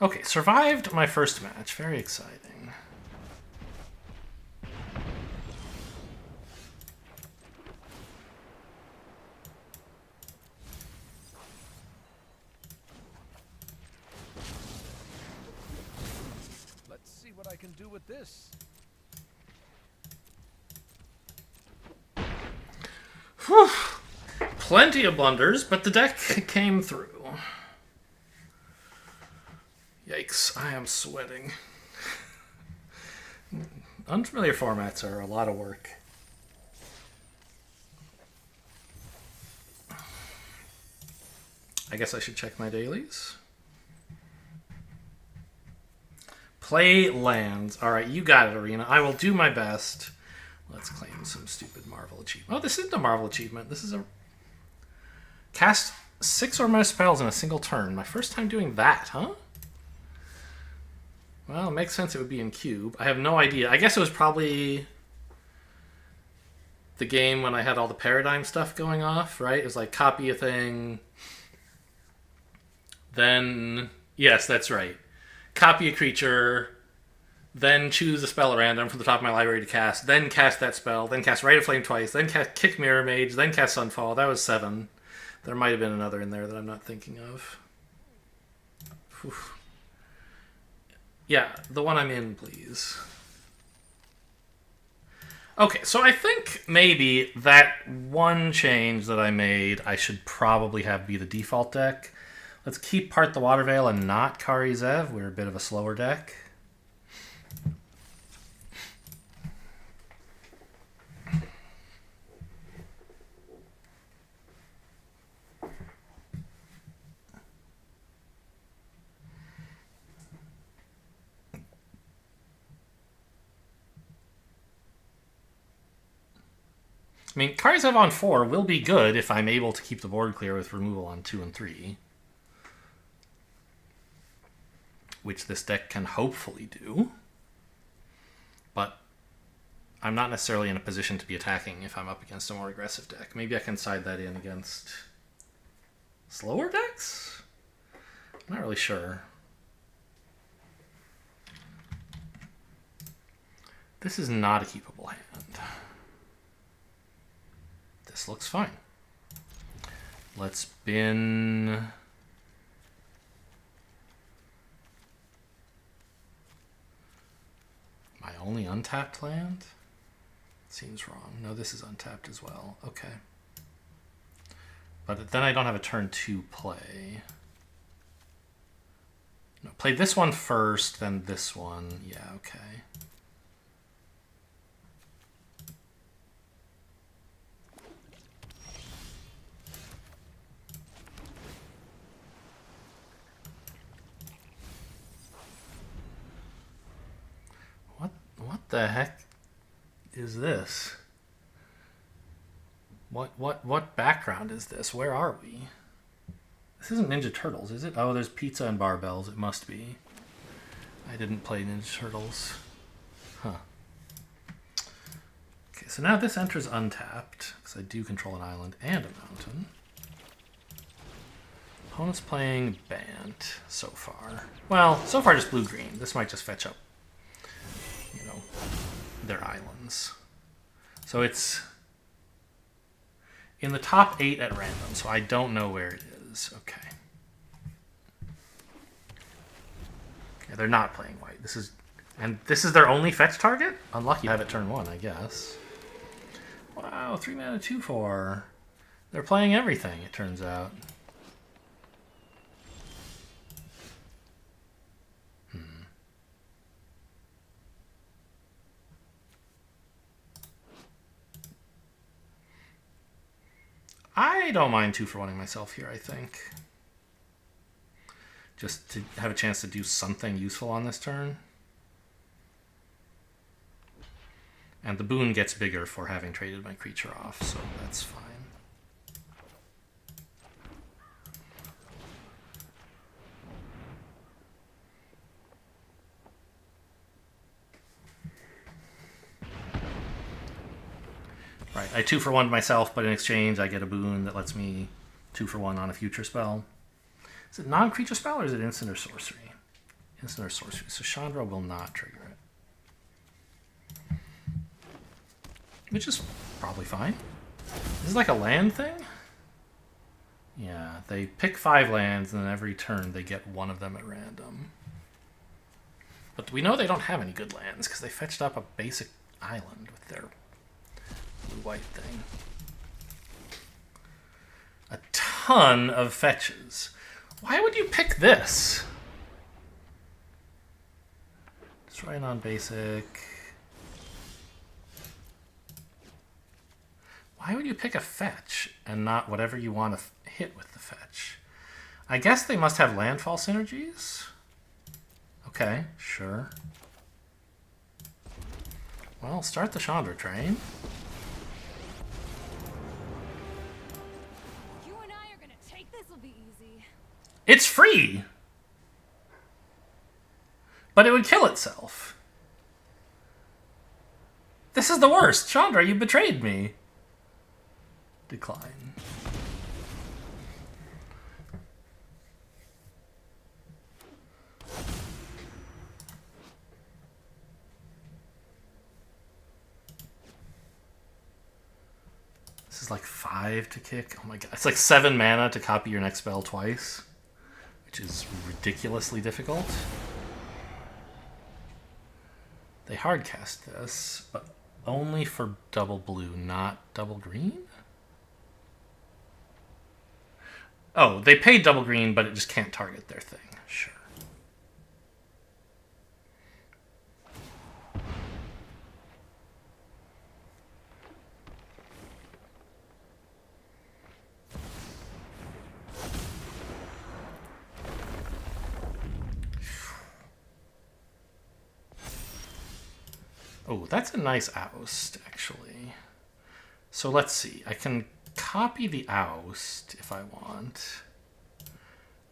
Okay, survived my first match. Very exciting. Let's see what I can do with this. Whew. Plenty of blunders, but the deck came through. Yikes, I am sweating. Unfamiliar formats are a lot of work. I guess I should check my dailies. Play lands. Alright, you got it, Arena. I will do my best. Let's claim some stupid Marvel achievement. Oh, this isn't a Marvel achievement. This is a... Cast 6 or more spells in a single turn. My first time doing that, huh? Well, it makes sense it would be in Cube. I have no idea. I guess it was probably the game when I had all the Paradigm stuff going off, right? It was like copy a thing. Then, yes, that's right. Copy a creature, then choose a spell at random from the top of my library to cast, then cast that spell, then cast Rite of Flame twice, then cast Kick Mirror Mage, then cast Sunfall. That was 7. There might have been another in there that I'm not thinking of. Whew. Yeah, the one I'm in, please. Okay, so I think maybe that one change that I made, I should probably have be the default deck. Let's keep Part the Water Veil and not Kari Zev. We're a bit of a slower deck. I mean, Kari Zev on 4 will be good if I'm able to keep the board clear with removal on 2 and 3. Which this deck can hopefully do. But I'm not necessarily in a position to be attacking if I'm up against a more aggressive deck. Maybe I can side that in against slower decks? I'm not really sure. This is not a keepable hand. This looks fine. Let's bin... my only untapped land? Seems wrong. No, this is untapped as well. Okay. But then I don't have a turn 2 play. No, play this one first, then this one. Yeah, okay. What the heck is this? What background is this? Where are we? This isn't Ninja Turtles, is it? Oh, there's pizza and barbells. It must be. I didn't play Ninja Turtles. Huh. Okay, so now this enters untapped, because I do control an island and a mountain. Opponent's playing Bant so far. Well, so far just blue-green. This might just fetch up, you know, their islands. So it's in the top 8 at random, so I don't know where it is. Okay. Yeah, they're not playing white. This is their only fetch target? Unlucky to have it turn 1, I guess. Wow, 3 mana 2/4. They're playing everything, it turns out. I don't mind 2-for-1ing myself here, I think. Just to have a chance to do something useful on this turn. And the boon gets bigger for having traded my creature off, so that's fine. Right, I 2-for-1 myself, but in exchange I get a boon that lets me 2-for-1 on a future spell. Is it non-creature spell or is it instant or sorcery? Instant or sorcery. So Chandra will not trigger it. Which is probably fine. This is like a land thing? Yeah, they pick 5 lands and then every turn they get one of them at random. But we know they don't have any good lands because they fetched up a basic island with their blue-white thing. A ton of fetches. Why would you pick this? Destroy a non-basic. Why would you pick a fetch and not whatever you want to hit with the fetch? I guess they must have landfall synergies? Okay, sure. Well, start the Chandra train. You and I are gonna take this. Will be easy. It's free! But it would kill itself. This is the worst. Chandra, you betrayed me. Decline. This is like 5 to kick. Oh my god. It's like 7 mana to copy your next spell twice, which is ridiculously difficult. They hardcast this, but only for double blue, not double green? Oh, they paid double green, but it just can't target their thing. Sure. Oh, that's a nice oust, actually. So let's see. I can copy the oust if I want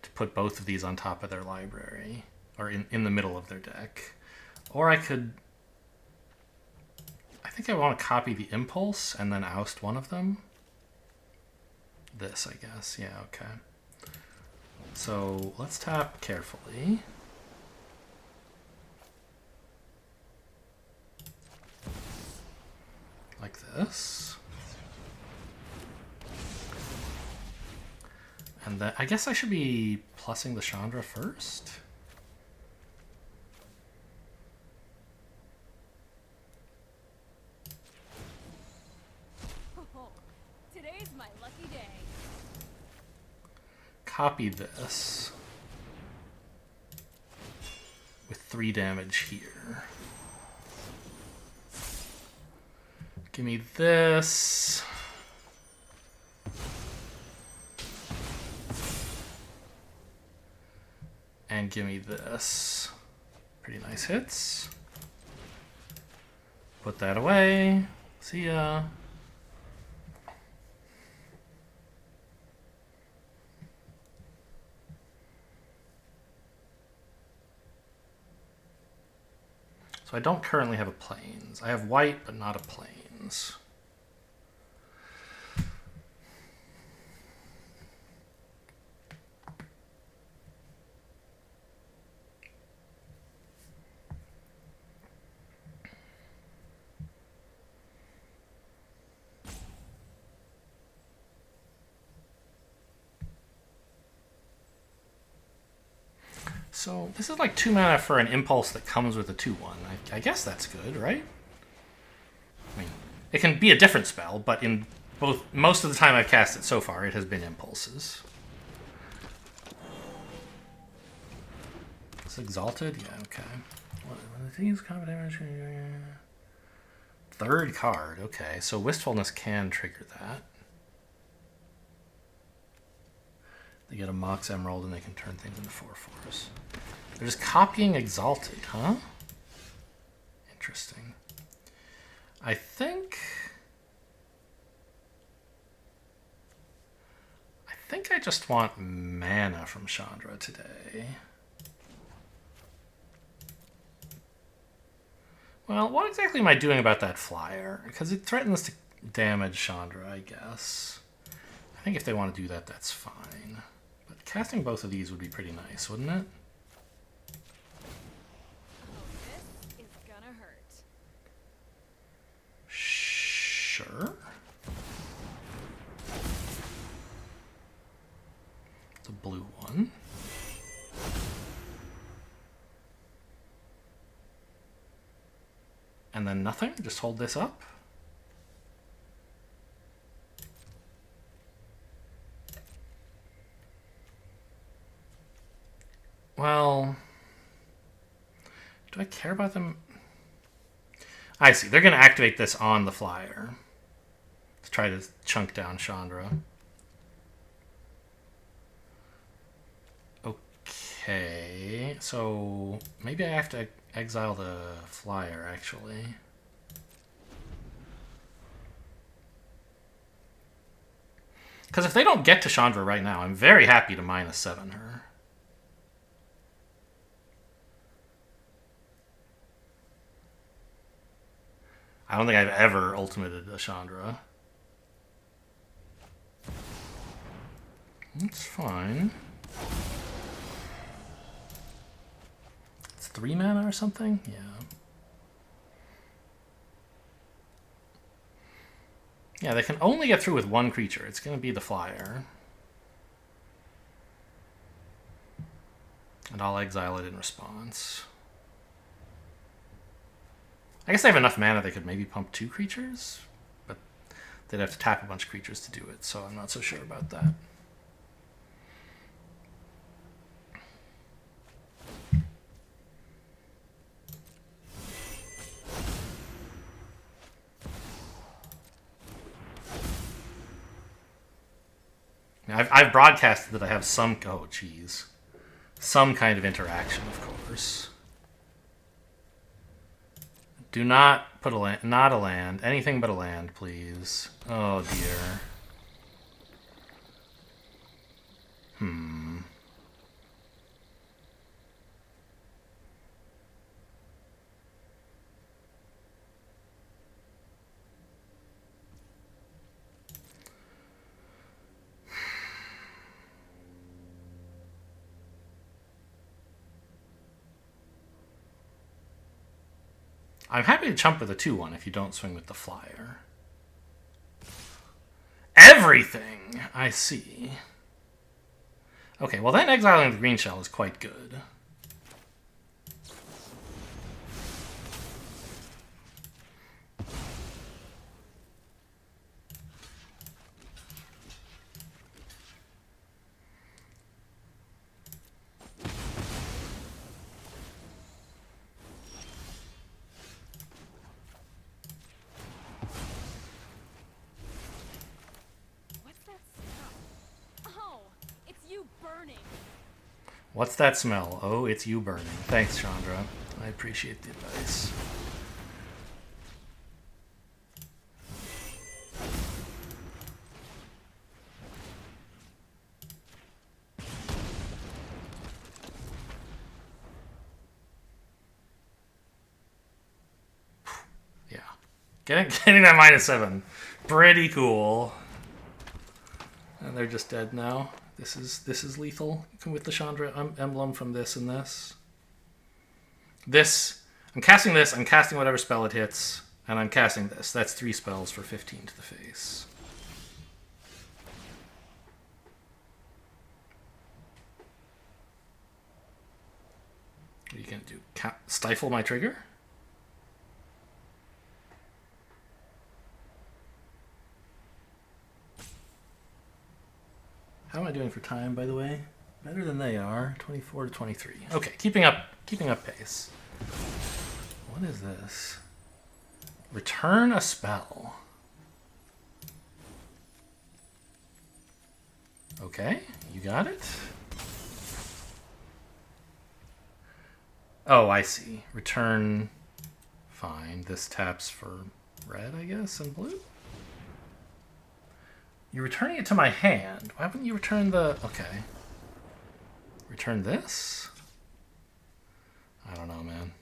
to put both of these on top of their library or in the middle of their deck. Or I could... I think I want to copy the impulse and then oust one of them. This, I guess. Yeah, okay. So let's tap carefully. Like this. And then I guess I should be plussing the Chandra first. Oh, today's my lucky day. Copy this with 3 damage here. Give me this. And give me this. Pretty nice hits. Put that away. See ya. So I don't currently have a plains. I have white, but not a plains. So this is like 2 mana for an impulse that comes with a 2/1. I guess that's good, right? I mean, it can be a different spell, but in most of the time I've cast it so far, it has been impulses. It's exalted? Yeah, okay. What these combat damage? Third card, okay. So Wistfulness can trigger that. They get a Mox Emerald and they can turn things into 4/4s. They're just copying Exalted, huh? Interesting. I think I just want mana from Chandra today. Well, what exactly am I doing about that flyer? Because it threatens to damage Chandra, I guess. I think if they want to do that, that's fine. But casting both of these would be pretty nice, wouldn't it? This is gonna hurt. Sure. It's a blue one. And then nothing? Just hold this up? Well, do I care about them? I see. They're going to activate this on the flyer to try to chunk down Chandra. Okay, so maybe I have to exile the flyer, actually. Because if they don't get to Chandra right now, I'm very happy to -7 her. I don't think I've ever ultimated a Chandra. It's fine. It's 3 mana or something? Yeah. Yeah, they can only get through with one creature. It's going to be the flyer. And I'll exile it in response. I guess they have enough mana they could maybe pump 2 creatures, but they'd have to tap a bunch of creatures to do it, so I'm not so sure about that. I've broadcasted that I have some... Oh, geez. Some kind of interaction, of course. Do not put a land... Not a land. Anything but a land, please. Oh, dear. I'm happy to chump with a 2/1 if you don't swing with the flyer. Everything! I see. Okay, well then exiling the green shell is quite good. What's that smell? Oh, it's you burning. What's that smell? Oh, it's you burning. Thanks, Chandra. I appreciate the advice. Getting that -7. Pretty cool. And they're just dead now. This is lethal with the Chandra emblem from this and this. I'm casting this, I'm casting whatever spell it hits, and I'm casting this. That's 3 spells for 15 to the face. What are you going to do? Stifle my trigger? How am I doing for time, by the way? Better than they are. 24 to 23. Okay, keeping up pace. What is this? Return a spell. Okay, you got it. Oh, I see. Return. Fine. This taps for red, I guess, and blue. You're returning it to my hand. Why wouldn't you return the... Okay. Return this? I don't know, man.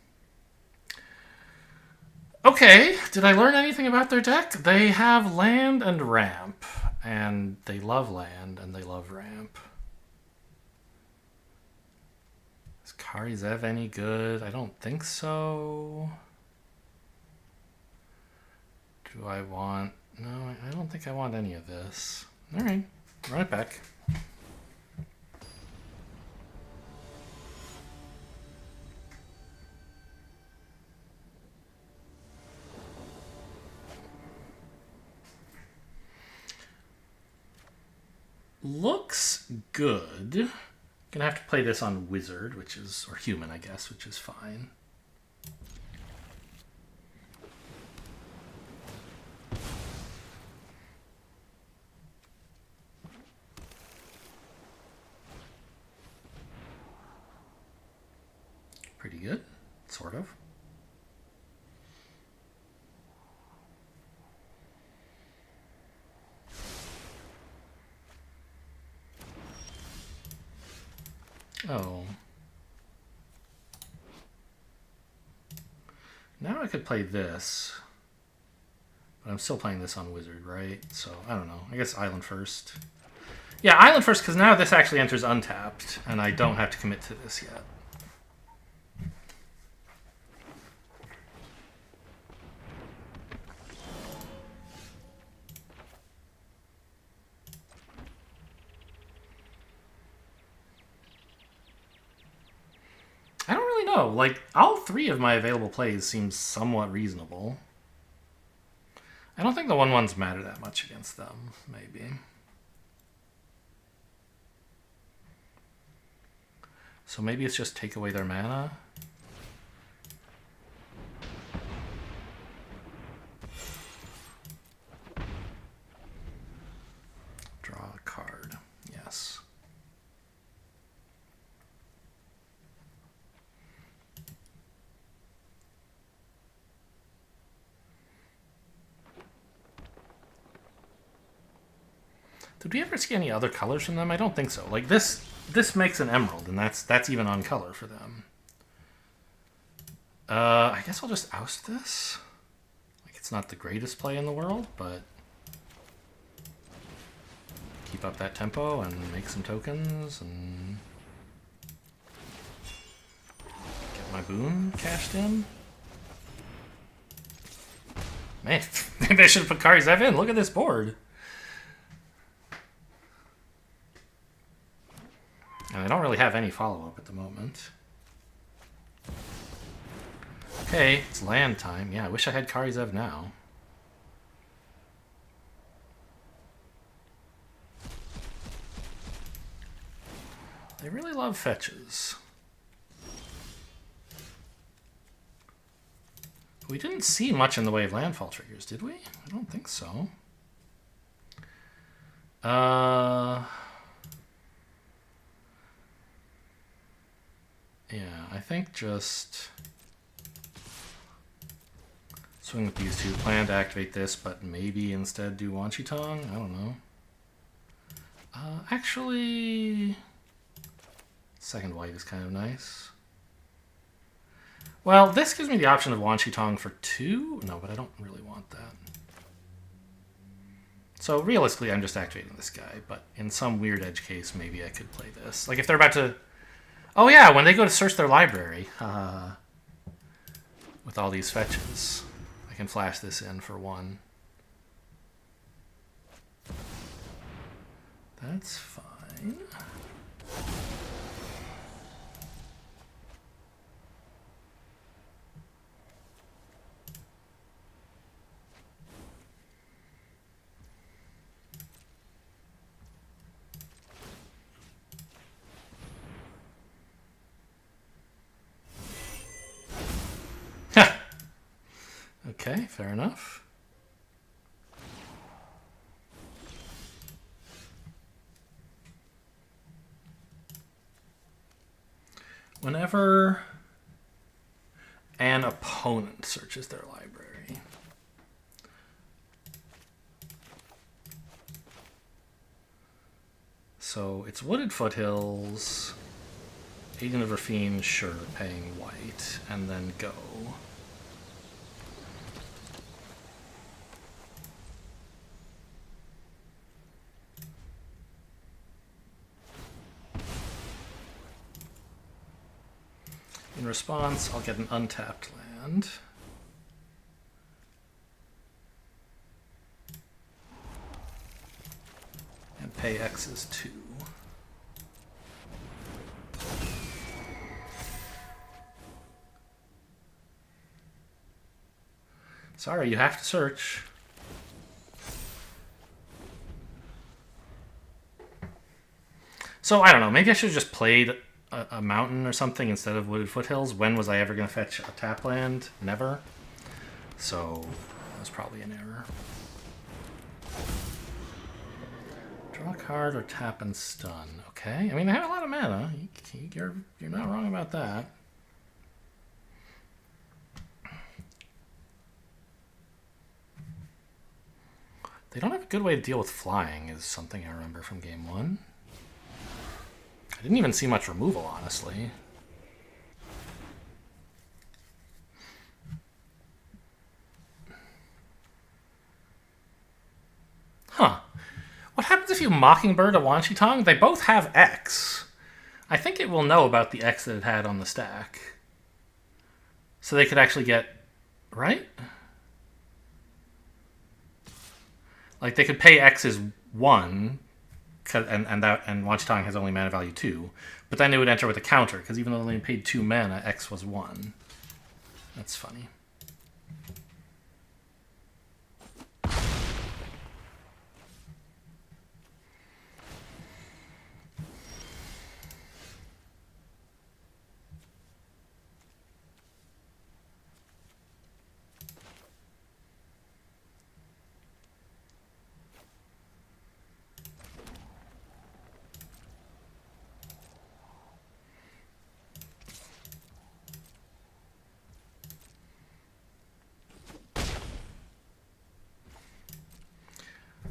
Okay, did I learn anything about their deck? They have land and ramp. And they love land and they love ramp. Is Kari Zev any good? I don't think so. Do I want... No, I don't think I want any of this. Alright, run it back. Looks good. Gonna have to play this on wizard, which is... or human, I guess, which is fine. Pretty good, sort of. Oh. Now I could play this. But I'm still playing this on wizard, right? So, I don't know. I guess island first. Yeah, island first, because now this actually enters untapped, and I don't have to commit to this yet. I don't really know. Like, all 3 of my available plays seem somewhat reasonable. I don't think the 1/1s matter that much against them, maybe. So maybe it's just take away their mana? Draw a card. Yes. Did we ever see any other colors from them? I don't think so. Like this makes an emerald, and that's even on color for them. I guess I'll just oust this. Like it's not the greatest play in the world, but keep up that tempo and make some tokens and get my boon cashed in. Man, maybe I should have put Kari Zev in. Look at this board. And I don't really have any follow-up at the moment. Okay, it's land time. Yeah, I wish I had Kari Zev now. They really love fetches. We didn't see much in the way of landfall triggers, did we? I don't think so. Yeah, I think just swing with these 2. Plan to activate this, but maybe instead do Wan Chi Tong? I don't know. Actually, second white is kind of nice. Well, this gives me the option of Wan Shi Tong for 2. No, but I don't really want that. So realistically, I'm just activating this guy. But in some weird edge case, maybe I could play this. Like if they're about to... Oh yeah, when they go to search their library. With all these fetches. I can flash this in for 1. That's fine. Okay, fair enough. Whenever an opponent searches their library, so it's Wooded Foothills, Agent of Rafine, sure, paying white, and then go. In response, I'll get an untapped land. And pay X's 2. Sorry, you have to search. So, I don't know, maybe I should have just played a mountain or something instead of Wooded Foothills. When was I ever going to fetch a tap land? Never. So that was probably an error. Draw a card or tap and stun. Okay. I mean, they have a lot of mana. You're not wrong about that. They don't have a good way to deal with flying is something I remember from game 1. I didn't even see much removal, honestly. Huh. What happens if you Mockingbird a Wan Shi Tong? They both have X. I think it will know about the X that it had on the stack. So they could actually get... Right? Like, they could pay X as 1... And Wan Shi Tong has only mana value 2, but then it would enter with a counter because even though they only paid 2 mana, X was 1. That's funny.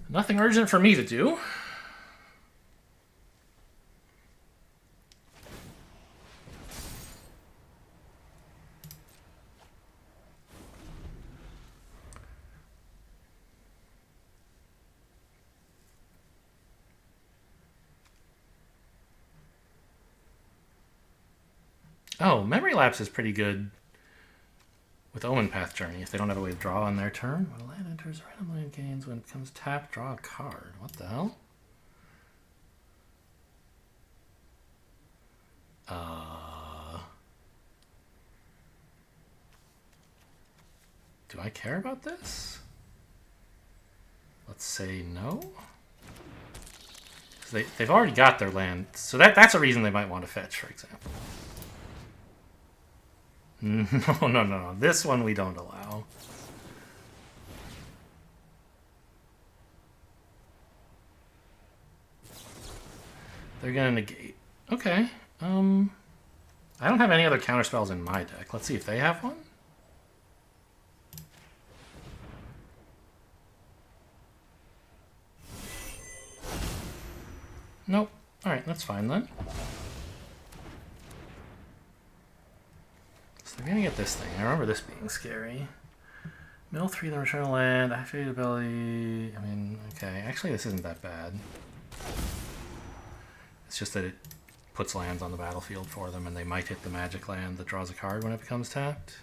Nothing urgent for me to do. Oh, Memory Lapse is pretty good with Omen Path Journey if they don't have a way to draw on their turn. When a land enters randomly and gains, when it becomes tapped, draw a card. What the hell? Do I care about this? Let's say no. They've already got their land, so that's a reason they might want to fetch, for example. No. This one we don't allow. They're gonna negate. Okay. I don't have any other counterspells in my deck. Let's see if they have one. Nope. Alright, that's fine then. So We're gonna get this thing. I remember this being scary. Mill 3, then return to land. Activate ability. I mean, okay. Actually, this isn't that bad. It's just that it puts lands on the battlefield for them, and they might hit the magic land that draws a card when it becomes tapped.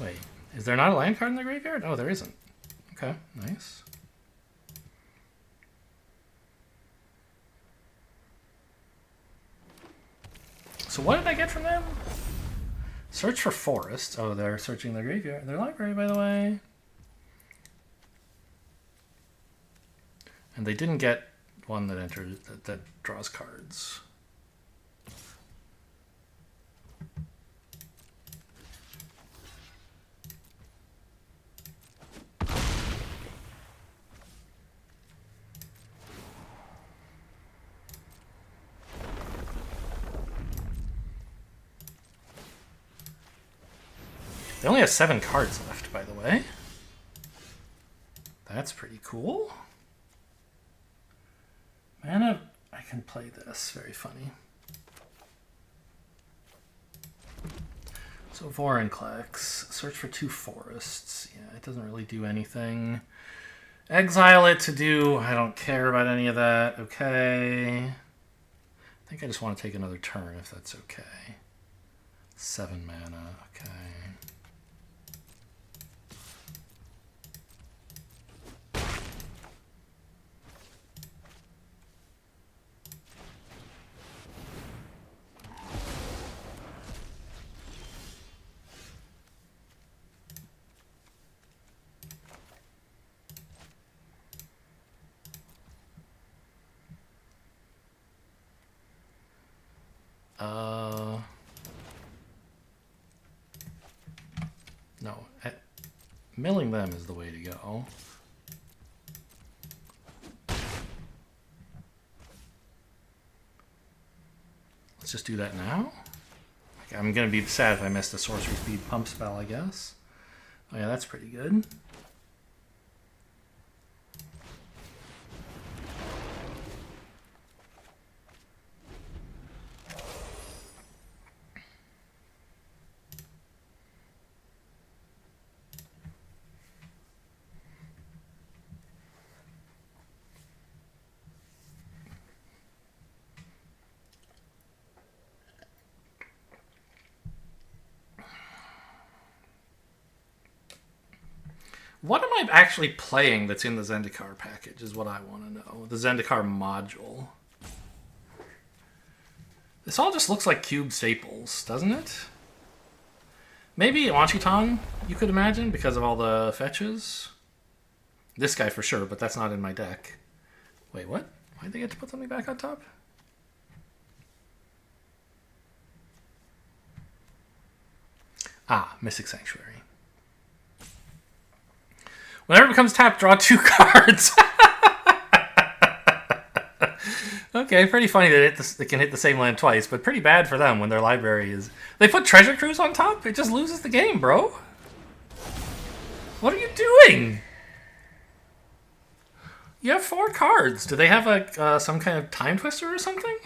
Wait, is there not a land card in the graveyard? Oh, there isn't. Okay, nice. So what did I get from them? Search for forests. Oh, they're searching their graveyard, their library, by the way. And they didn't get one that enters that draws cards. They only have 7 cards left, by the way. That's pretty cool. Mana, I can play this. Very funny. So Vorinclex, search for 2 forests. Yeah, it doesn't really do anything. Exile it to do, I don't care about any of that. Okay. I think I just want to take another turn if that's okay. 7 mana, okay. No, milling them is the way to go. Let's just do that now. Okay, I'm going to be sad if I missed a sorcery speed pump spell, I guess. Oh yeah, that's pretty good. What am I actually playing that's in the Zendikar package is what I want to know. The Zendikar module. This all just looks like cube staples, doesn't it? Maybe Wanchiton, you could imagine, because of all the fetches. This guy for sure, but that's not in my deck. Wait, what? Why'd they get to put something back on top? Ah, Mystic Sanctuary. Whenever it becomes tapped, draw 2 cards. Okay, pretty funny that it can hit the same land twice, but pretty bad for them when their library is... They put Treasure Cruise on top? It just loses the game, bro. What are you doing? You have 4 cards. Do they have a some kind of time twister or something?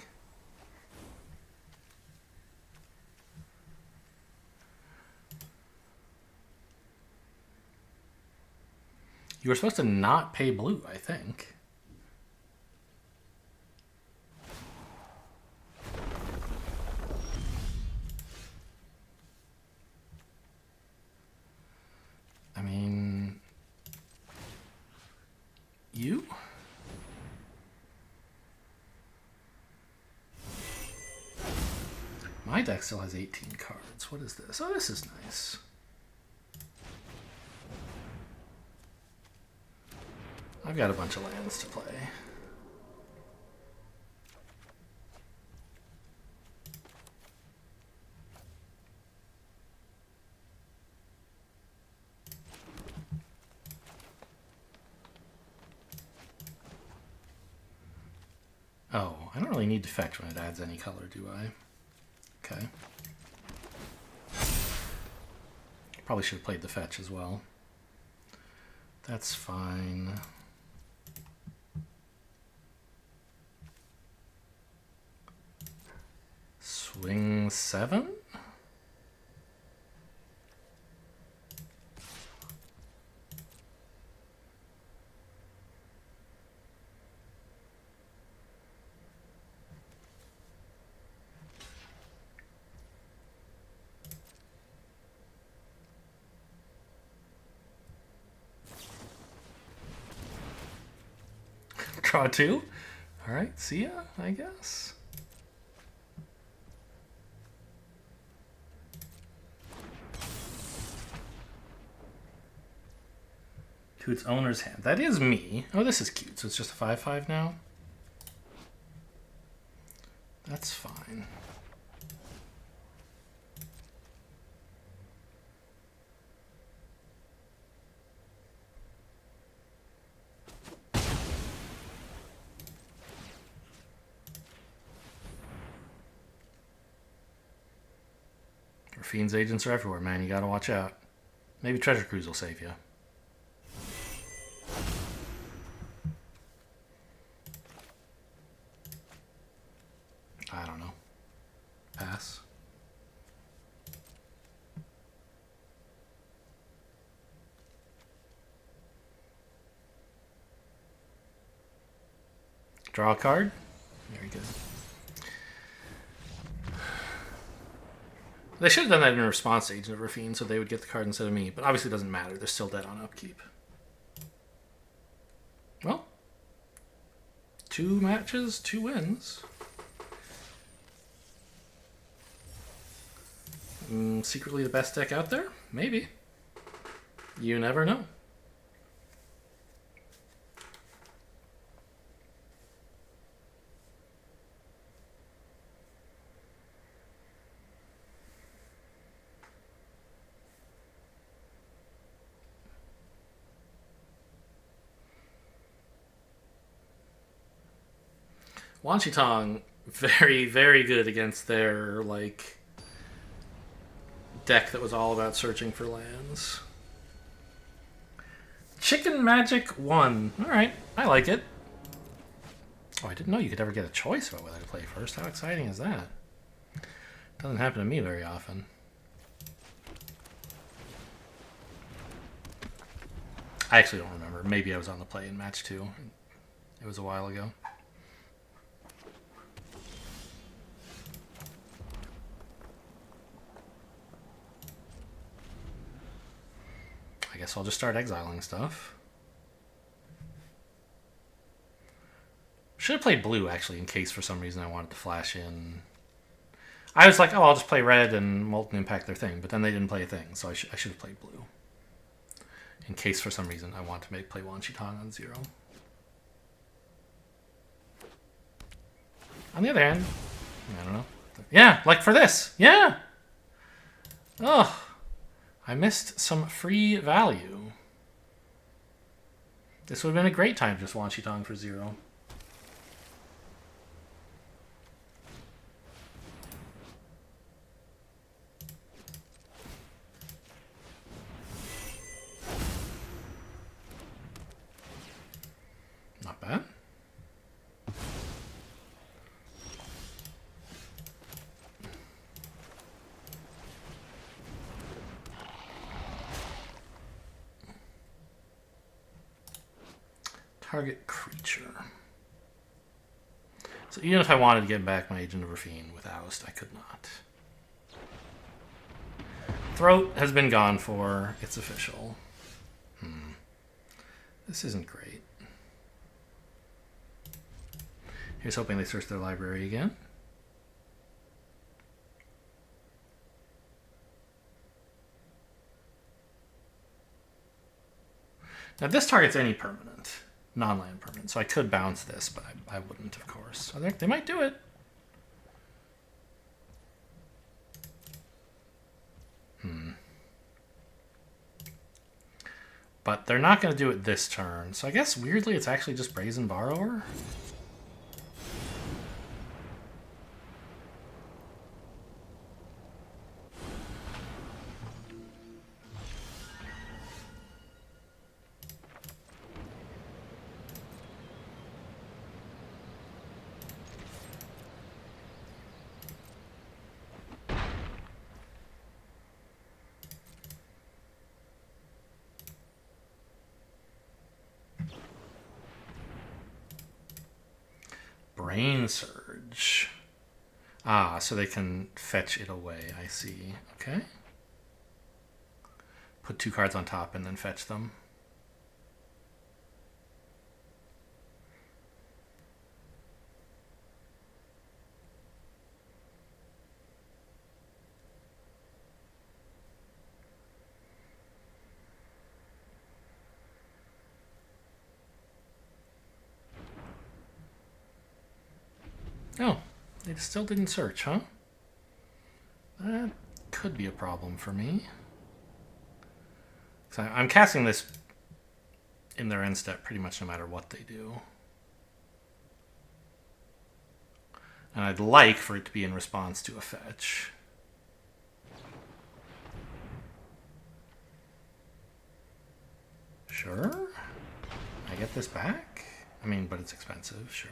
You were supposed to not pay blue, I think. I mean... You? My deck still has 18 cards. What is this? Oh, this is nice. I've got a bunch of lands to play. Oh, I don't really need to fetch when it adds any color, do I? Okay. Probably should have played the fetch as well. That's fine. playing 7? Draw 2? Alright, see ya, I guess. To its owner's hand. That is me. Oh, this is cute. So it's just a 5/5 now? That's fine. Fiend's agents are everywhere, man. You gotta watch out. Maybe Treasure Cruise will save you. I don't know. Pass. Draw a card. Very good. They should have done that in response to Agent of Rafine, so they would get the card instead of me. But obviously it doesn't matter. They're still dead on upkeep. Well, 2 matches, 2 wins. Secretly the best deck out there? Maybe. You never know. Wanchitong, very, very good against their, like, deck that was all about searching for lands. Chicken Magic 1. Alright, I like it. Oh, I didn't know you could ever get a choice about whether to play first. How exciting is that? Doesn't happen to me very often. I actually don't remember. Maybe I was on the play in match 2. It was a while ago. I guess I'll just start exiling stuff. Should have played blue, actually, in case for some reason I wanted to flash in. I was like, oh, I'll just play red and Molten Impact their thing, but then they didn't play a thing, so I should have played blue. In case for some reason I want to play Wanchitong on 0. On the other hand, I don't know. Yeah, like for this. Yeah! Oh. I missed some free value. This would have been a great time to just Wanchitong for 0. Not bad. Target creature. So even if I wanted to get back my Agent of Rafine with Oust, I could not. Throat has been gone for. It's official. This isn't great. Here's hoping they search their library again. Now this targets any permanent. Non-land permanent, so I could bounce this, but I wouldn't, of course. So they might do it. But they're not going to do it this turn, so I guess weirdly it's actually just Brazen Borrower. Rain Surge. Ah, so they can fetch it away. I see. Okay. Put 2 cards on top and then fetch them. Oh, they still didn't search, huh? That could be a problem for me. So I'm casting this in their end step pretty much no matter what they do. And I'd like for it to be in response to a fetch. Sure. I get this back? I mean, but it's expensive, sure.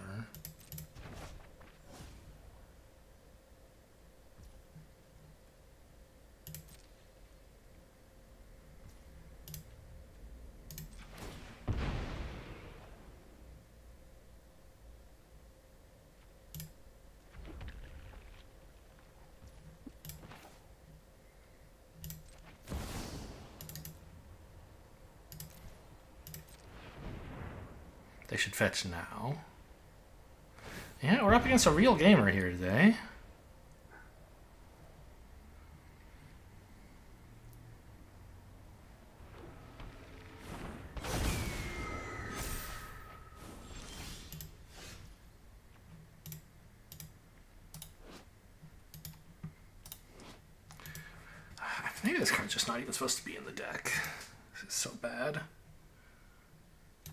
They should fetch now. Yeah, we're up against a real gamer here today. Maybe this card's just not even supposed to be in the deck. This is so bad.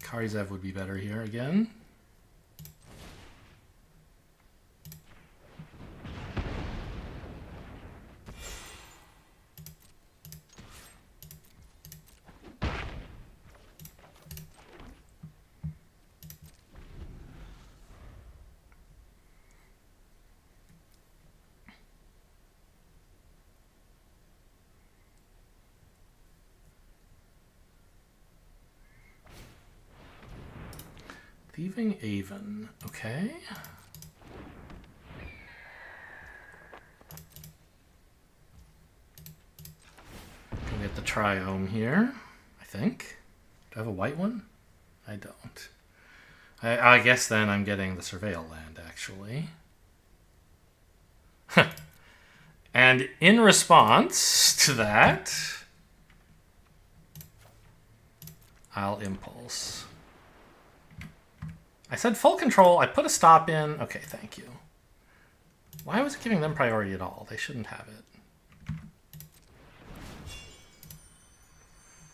Karizev would be better here again. Thieving Avon, okay. Gonna get the Triome here, I think. Do I have a white one? I don't. I guess then I'm getting the Surveil land, actually. And in response to that, I'll Impulse. I said full control. I put a stop in. Okay, thank you. Why was it giving them priority at all? They shouldn't have it.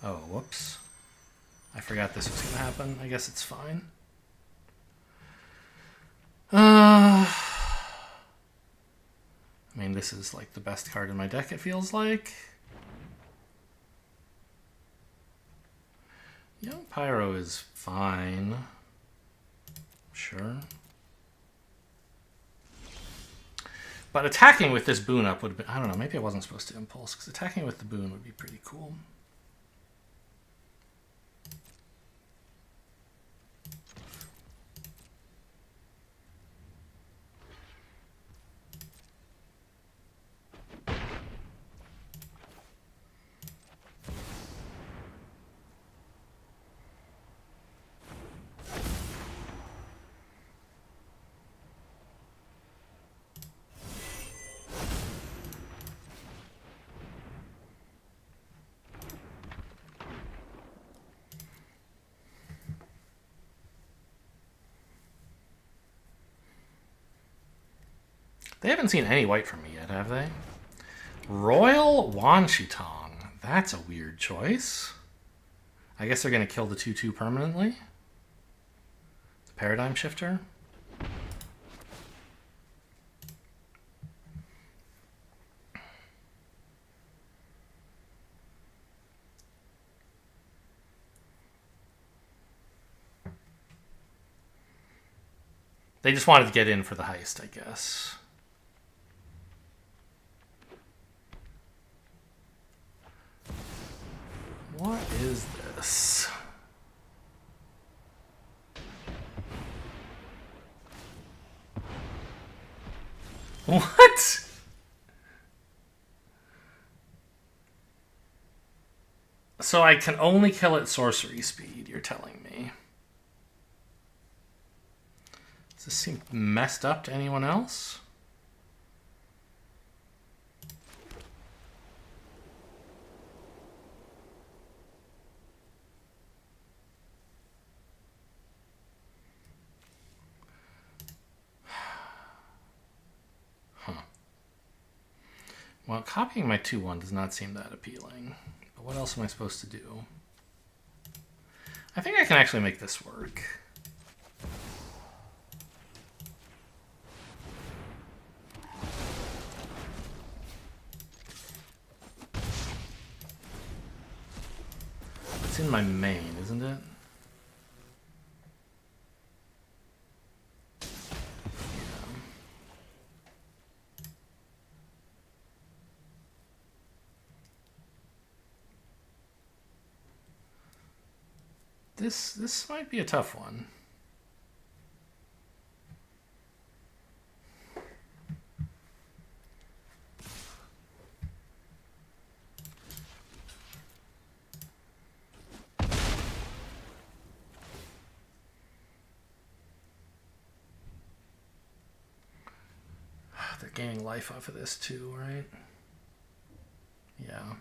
Oh, whoops. I forgot this was going to happen. I guess it's fine. I mean, this is like the best card in my deck, it feels like. Young Pyro is fine. Sure. But attacking with this boon up would have been... I don't know, maybe I wasn't supposed to Impulse, because attacking with the boon would be pretty cool. They haven't seen any white from me yet, have they? Royal Wanshitong. That's a weird choice. I guess they're going to kill the 2/2 permanently. The Paradigm Shifter. They just wanted to get in for the heist, I guess. What is this? What? So I can only kill at sorcery speed, you're telling me. Does this seem messed up to anyone else? Well, copying my 2-1 does not seem that appealing. But what else am I supposed to do? I think I can actually make this work. It's in my main, isn't it? This might be a tough one. They're gaining life off of this too, right? Yeah.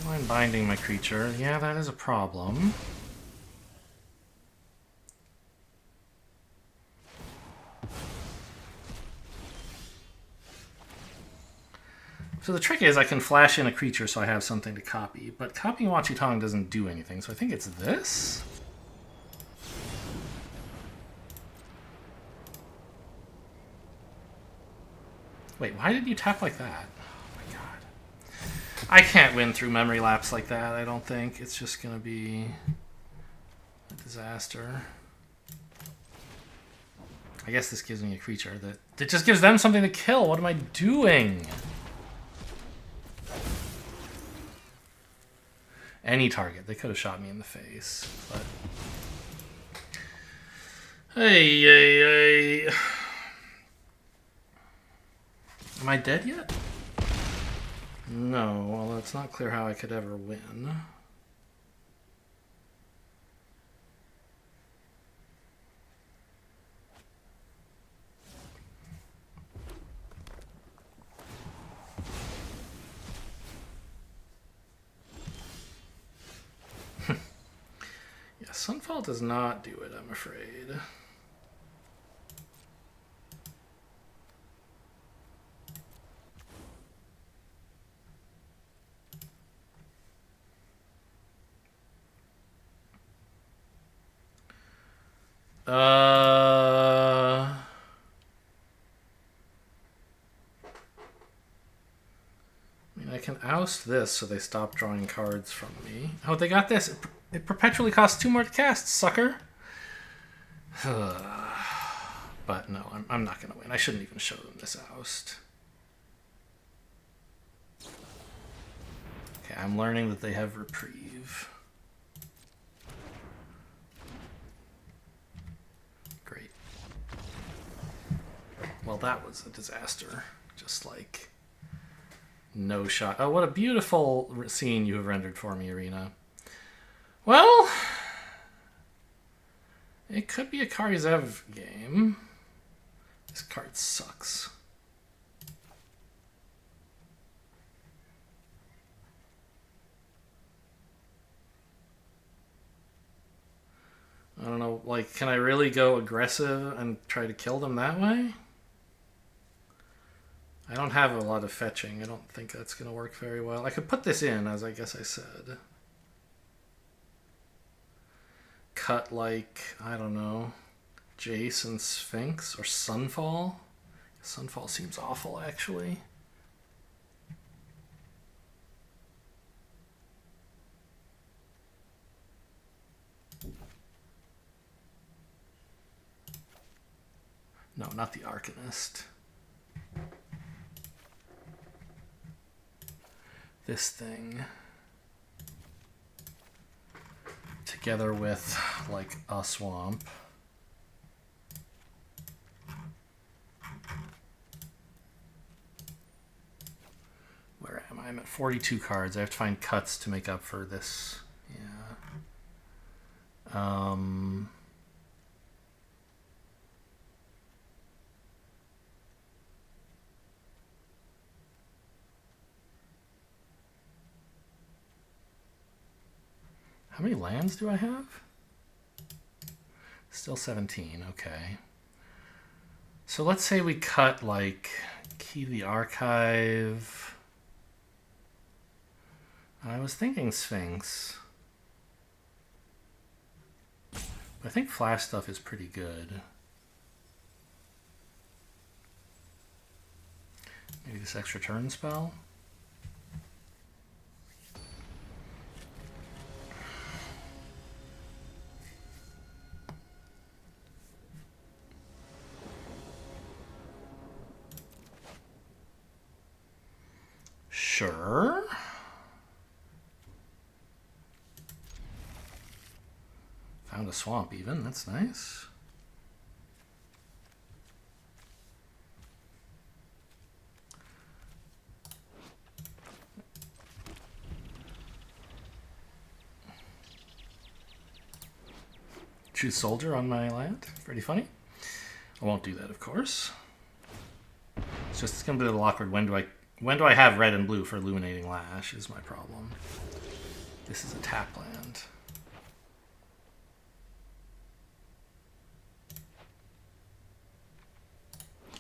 I'm binding my creature. Yeah, that is a problem. So the trick is I can flash in a creature so I have something to copy, but copying Wachitong doesn't do anything, so I think it's this? Wait, why did you tap like that? Oh my god. I can't win through memory lapse like that, I don't think. It's just gonna be a disaster. I guess this gives me a creature that just gives them something to kill. What am I doing? Any target. They could have shot me in the face, but... Hey. Am I dead yet? No, well, it's not clear how I could ever win. Yeah, Sunfall does not do it, I'm afraid. I mean, I can oust this so they stop drawing cards from me. Oh, they got this. It perpetually costs 2 more to cast, sucker. But no, I'm not going to win. I shouldn't even show them this oust. Okay, I'm learning that they have reprieve. Great. Well, that was a disaster. Just like no shot. Oh, what a beautiful scene you have rendered for me, Arena. Well, it could be a Karizev game. This card sucks. I don't know, like, can I really go aggressive and try to kill them that way? I don't have a lot of fetching. I don't think that's going to work very well. I could put this in, as I guess I said. Cut, like, I don't know, Jace and Sphinx or Sunfall. Sunfall seems awful, actually. No, not the Arcanist. this thing together with like a swamp. Where am I? I'm at 42 cards. I have to find cuts to make up for this. Yeah. How many lands do I have? Still 17, okay. So let's say we cut like Key to the Archive. I was thinking Sphinx. I think flash stuff is pretty good. Maybe this extra turn spell. Sure. Found a swamp even, that's nice. Choose soldier on my land. Pretty funny. I won't do that, of course. It's gonna be a little awkward. When do I have red and blue for Illuminating Lash is my problem. This is a tap land.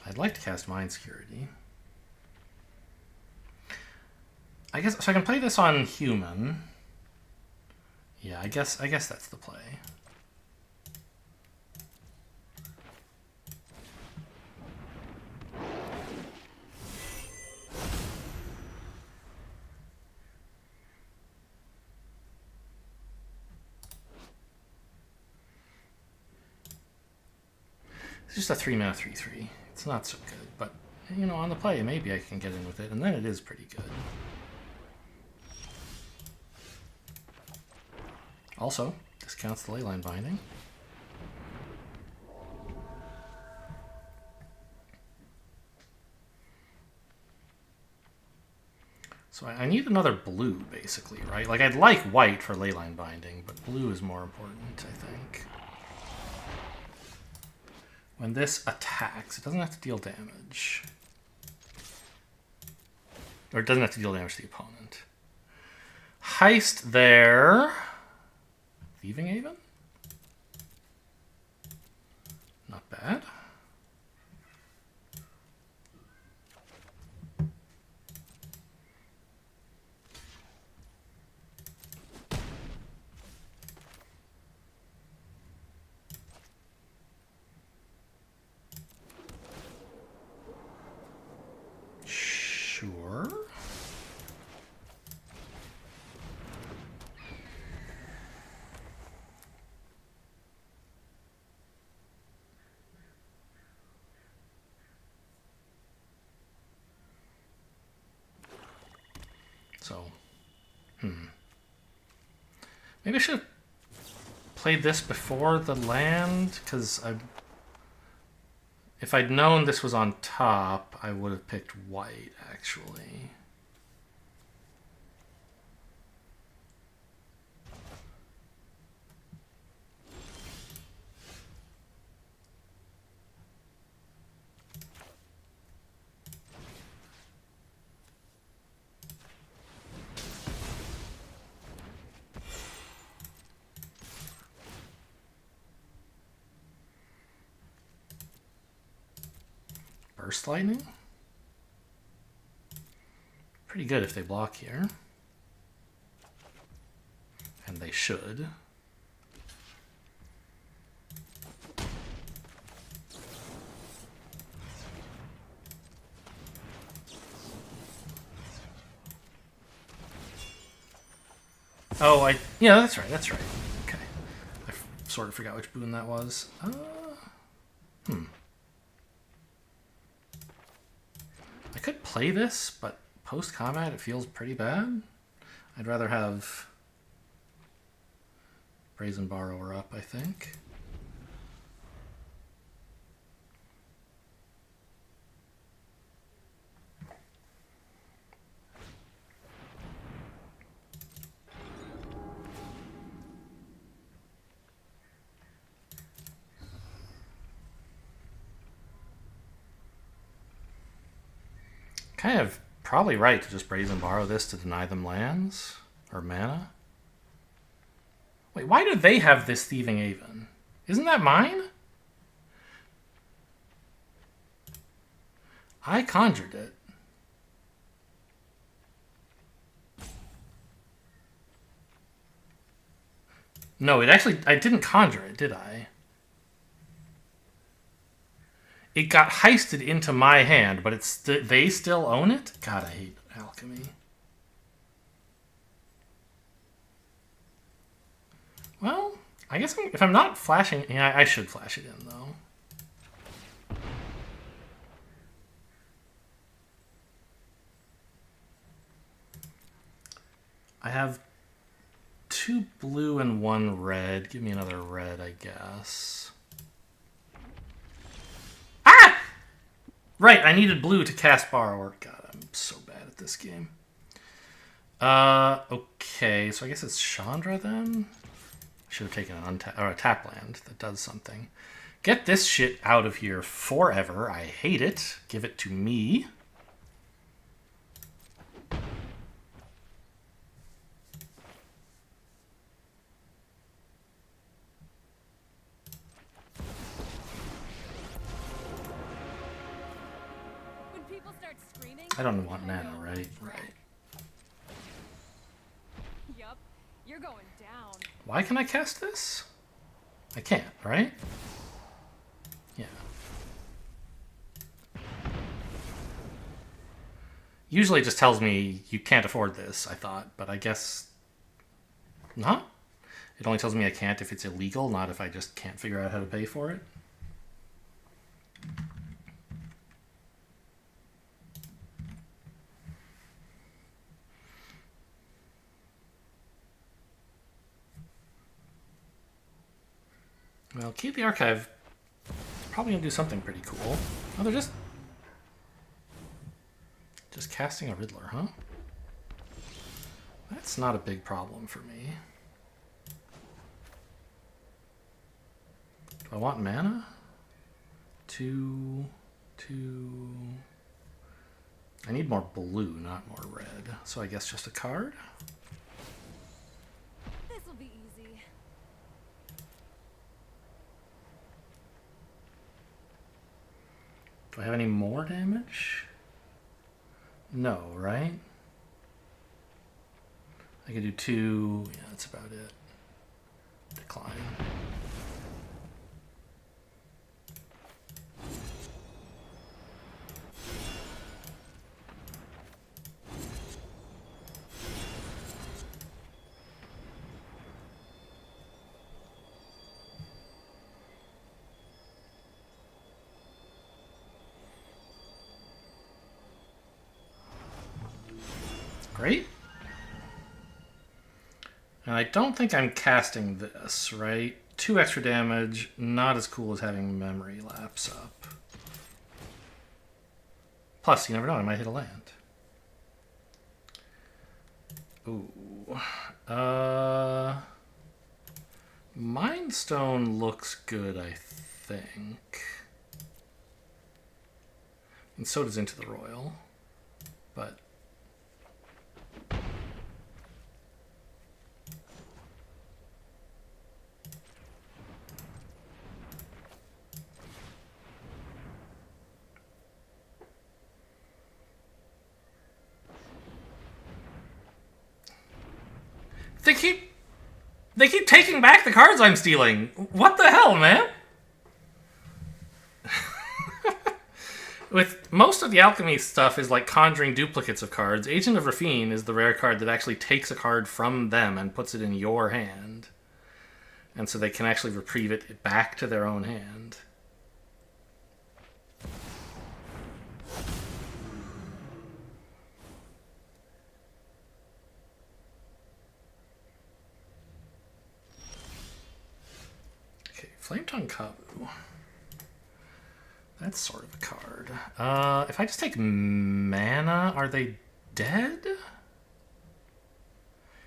I'd like to cast Mind Security. I guess so I can play this on human. Yeah, I guess that's the play. It's just a 3-mana 3/3. It's not so good, but you know, on the play, maybe I can get in with it, and then it is pretty good. Also, discounts the Leyline Binding. So I need another blue, basically, right? Like, I'd like white for Leyline Binding, but blue is more important, I think. When this attacks, it doesn't have to deal damage. Or it doesn't have to deal damage to the opponent. Heist there. Thieving Haven? Not bad. Sure. So, maybe I should have played this before the land, because if I'd known this was on top, I would have picked white, actually. Burst Lightning? Pretty good if they block here. And they should. Oh, yeah, that's right. Okay. I sort of forgot which boon that was. I could play this, but post-combat, it feels pretty bad. I'd rather have Brazen Borrower up, I think. Kind of probably right to just Brazen Borrow this to deny them lands or mana. Wait, why do they have this Thieving Haven? Isn't that mine? I conjured it. No, it actually... I didn't conjure it, did I? It got heisted into my hand, but it's they still own it? God, I hate alchemy. Well, I guess if I'm not flashing... Yeah, I should flash it in, though. I have 2 blue and 1 red. Give me another red, I guess. Ah! Right, I needed blue to cast Borrower. God, I'm so bad at this game. Okay, so I guess it's Chandra then? Should have taken an a tap land that does something. Get this shit out of here forever. I hate it. Give it to me. When people start screaming, I don't want mana, right? Right. Yup, you're going down. Why can I cast this? I can't, right? Yeah. Usually it just tells me you can't afford this, I thought, but I guess not. It only tells me I can't if it's illegal, not if I just can't figure out how to pay for it. Well, Key of the Archive probably gonna do something pretty cool. Oh, they're just casting a Riddler, huh? That's not a big problem for me. Do I want mana? 2. I need more blue, not more red. So I guess just a card? This'll be easy. Do I have any more damage? No, right? I could do 2. Yeah, that's about it. Decline. Great. And I don't think I'm casting this, right? 2 extra damage, not as cool as having memory lapse up. Plus, you never know, I might hit a land. Ooh. Mind Stone looks good, I think. And so does Into the Royal. But They keep taking back the cards I'm stealing. What the hell, man? With most of the alchemy stuff is like conjuring duplicates of cards. Agent of Rafine is the rare card that actually takes a card from them and puts it in your hand. And so they can actually reprieve it back to their own hand. Flame Tongue Kabu. That's sort of a card. If I just take mana, are they dead?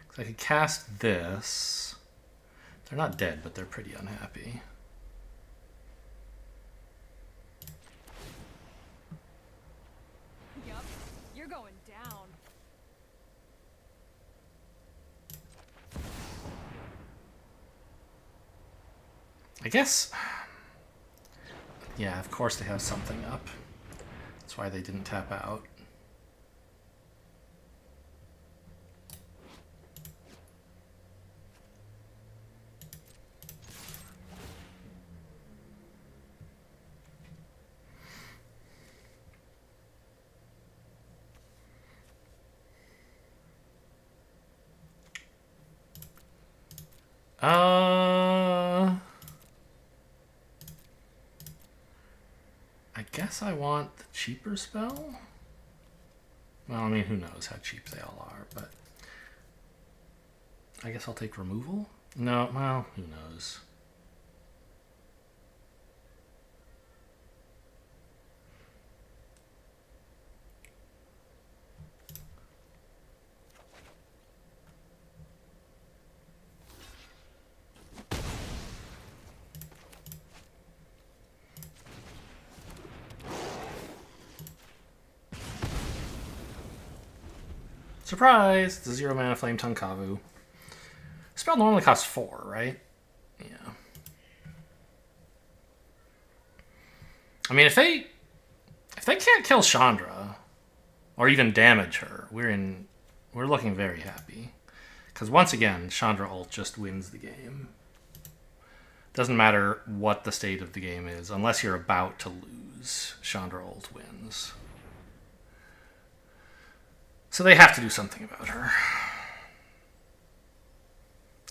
Because I could cast this. They're not dead, but they're pretty unhappy. Yup, you're going down. I guess... Yeah, of course they have something up. That's why they didn't tap out. I guess I want the cheaper spell. Well, I mean, who knows how cheap they all are, but I guess I'll take removal. No, well, who knows. Surprise! It's a 0 mana Flame Tongue Kavu. Spell normally costs 4, right? Yeah. I mean, if they can't kill Chandra or even damage her, we're looking very happy. Because once again, Chandra ult just wins the game. Doesn't matter what the state of the game is, unless you're about to lose, Chandra ult wins. So they have to do something about her.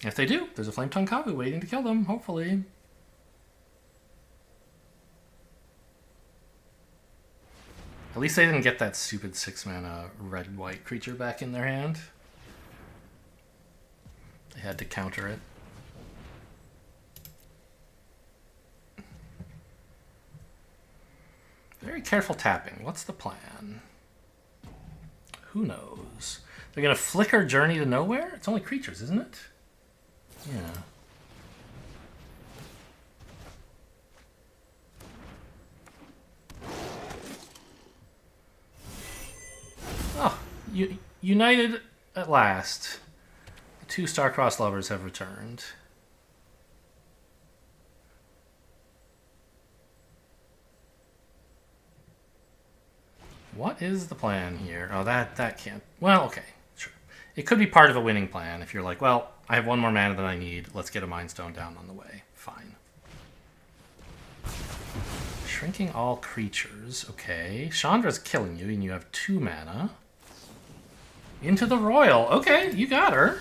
If they do, there's a Flame Tongue Kavu waiting to kill them, hopefully. At least they didn't get that stupid 6-mana red-white creature back in their hand. They had to counter it. Very careful tapping. What's the plan? Who knows? They're going to flicker Journey to Nowhere? It's only creatures, isn't it? Yeah. Oh, united at last. The 2 star-crossed lovers have returned. What is the plan here? Oh, that can't... Well, okay, sure. It could be part of a winning plan if you're like, well, I have 1 more mana than I need. Let's get a Mind Stone down on the way. Fine. Shrinking all creatures. Okay. Chandra's killing you, and you have 2 mana. Into the Royal. Okay, you got her.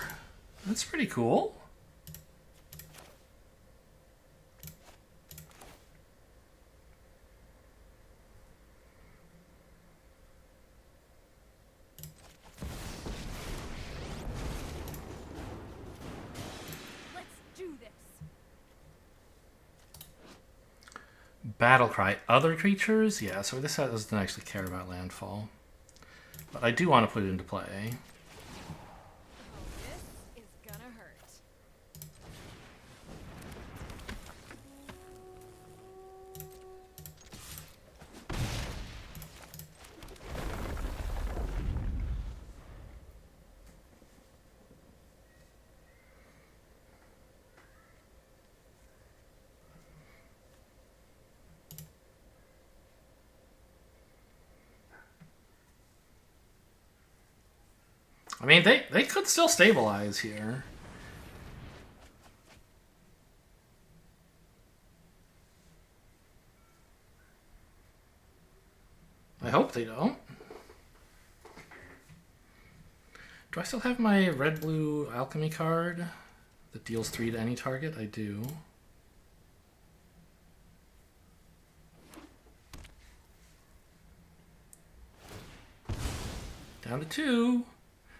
That's pretty cool. Battlecry. Other creatures? Yeah, so this set doesn't actually care about landfall. But I do want to put it into play. This is gonna hurt. I mean, they could still stabilize here. I hope they don't. Do I still have my red-blue alchemy card that deals 3 to any target? I do. Down to 2.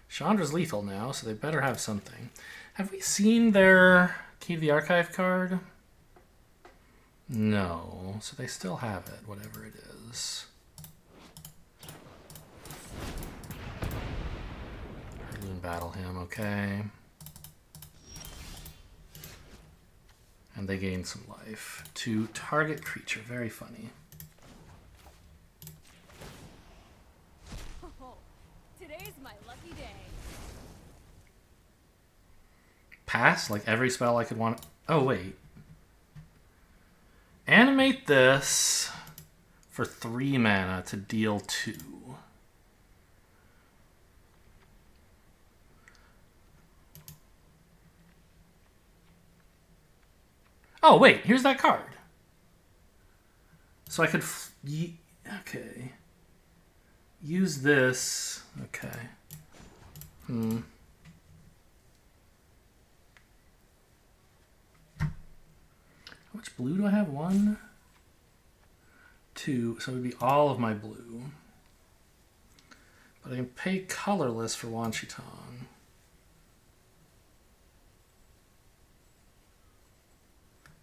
Chandra's lethal now, so they better have something. Have we seen their Key to the Archive card? No, so they still have it, whatever it is. Heirloom battle him, okay. And they gain some life. To target creature, very funny. Oh, today's my lucky day. Pass? Like every spell I could want. Oh, wait. Animate this for 3 mana to deal 2. Oh, wait, here's that card. So I could... okay. Use this. Okay. How much blue do I have? 1, 2. So it would be all of my blue. But I can pay colorless for Wanchitong.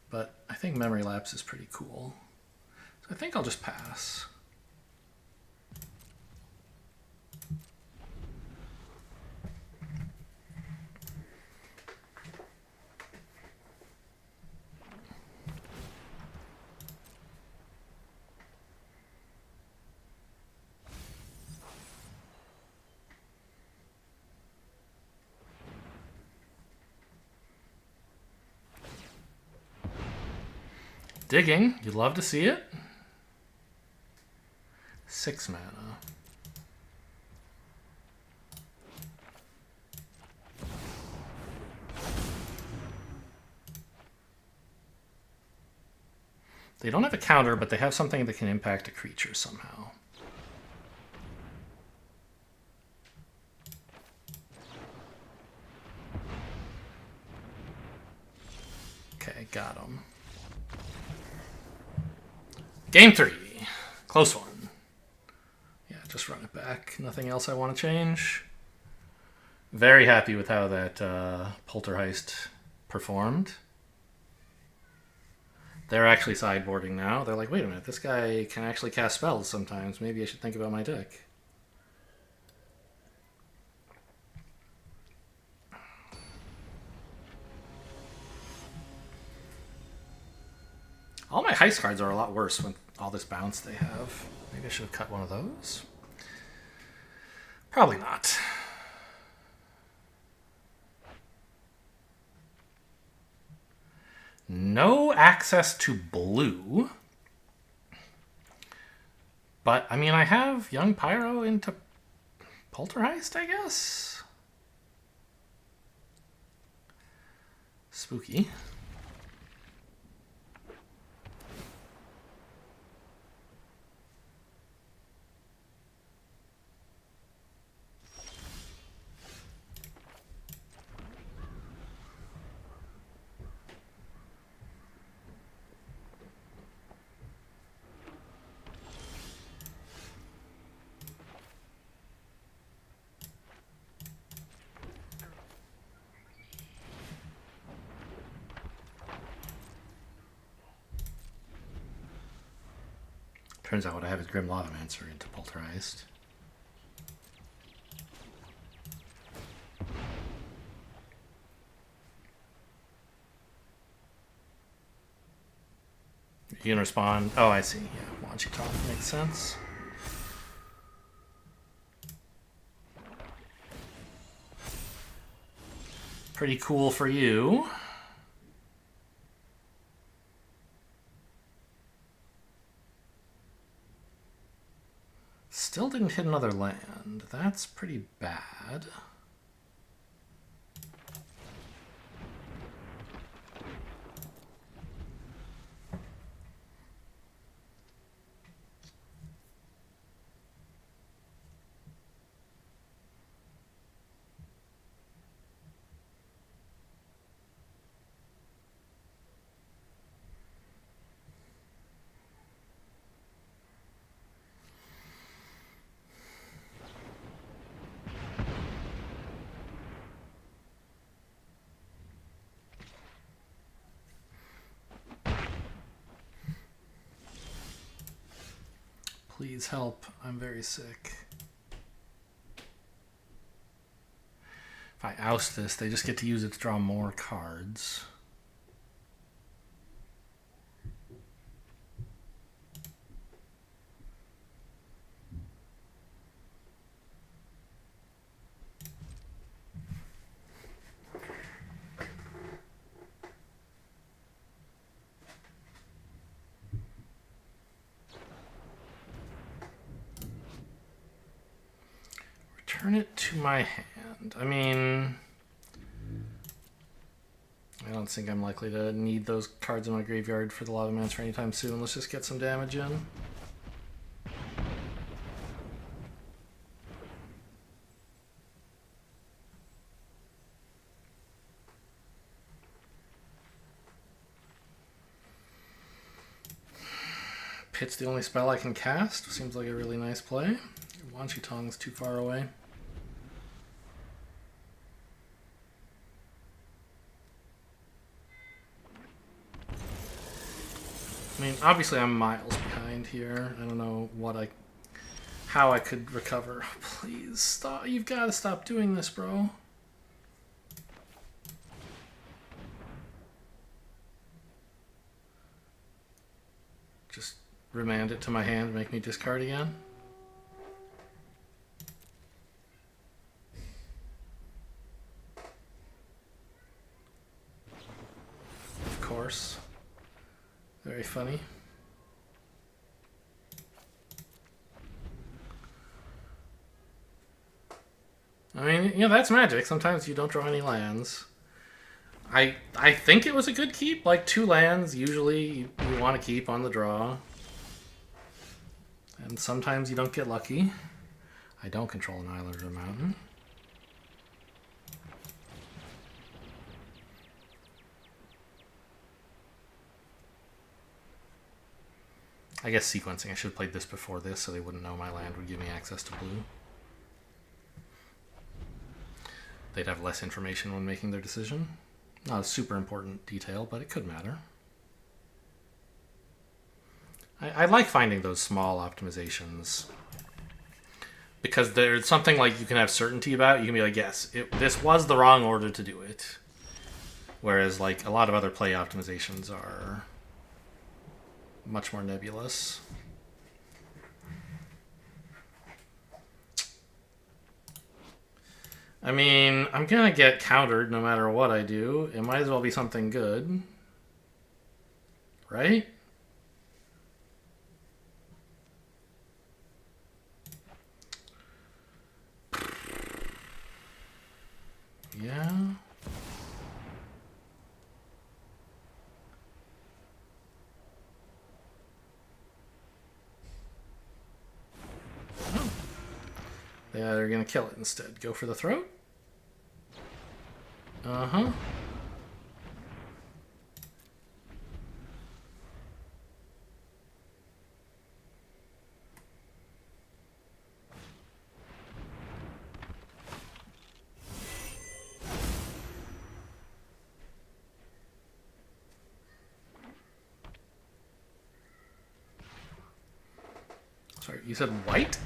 But I think Memory Lapse is pretty cool. So I think I'll just pass. Digging, you'd love to see it. 6 mana. They don't have a counter, but they have something that can impact a creature somehow. Okay, got him. Game 3. Close one. Yeah, just run it back. Nothing else I want to change. Very happy with how that Poltergeist performed. They're actually sideboarding now. They're like, wait a minute, this guy can actually cast spells sometimes. Maybe I should think about my deck. All my heist cards are a lot worse with all this bounce they have. Maybe I should have cut one of those. Probably not. No access to blue. But, I mean, I have Young Pyro into Poltergeist, I guess? Spooky. Turns out what I have is Grim Lavamancer into Poltergeist. You can respond. Oh, I see. Yeah, Wanchitong makes sense. Pretty cool for you. Still didn't hit another land. That's pretty bad. Please help. I'm very sick. If I oust this, they just get to use it to draw more cards. Return it to my hand. I mean, I don't think I'm likely to need those cards in my graveyard for the Lava Mancer anytime soon. Let's just get some damage in. Pit's the only spell I can cast. Seems like a really nice play. Wanshi Tong's too far away. I mean, obviously I'm miles behind here. I don't know how I could recover. Please stop. You've got to stop doing this, bro. Just remand it to my hand and make me discard again. Of course. Very funny. I mean, you know, that's Magic. Sometimes you don't draw any lands. I think it was a good keep. Like, 2 lands, usually you want to keep on the draw. And sometimes you don't get lucky. I don't control an island or a mountain. I guess sequencing. I should have played this before this so they wouldn't know my land would give me access to blue. They'd have less information when making their decision. Not a super important detail, but it could matter. I like finding those small optimizations. Because there's something like you can have certainty about. You can be like, yes, this was the wrong order to do it. Whereas like a lot of other play optimizations are much more nebulous. I mean, I'm gonna get countered no matter what I do. It might as well be something good. Right? Yeah. Oh. Yeah, they're gonna kill it instead. Go for the throat. Uh-huh. Sorry, you said white?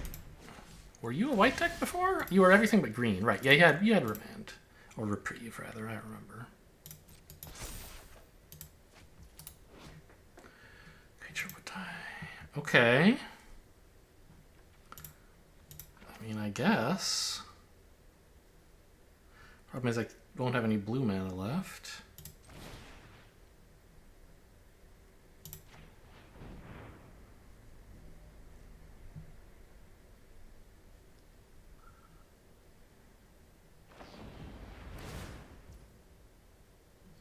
Were you a white deck before? You were everything but green, right? Yeah, you had Remand. Or Reprieve, rather, I remember. Creature would die. Okay. I mean, I guess. Problem is I won't have any blue mana left.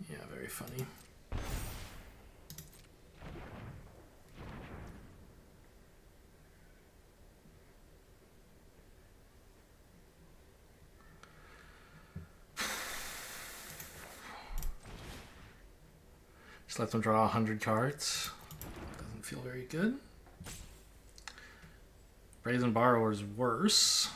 Yeah, very funny. Just let them draw 100 cards. Doesn't feel very good. Brazen Borrower's worse.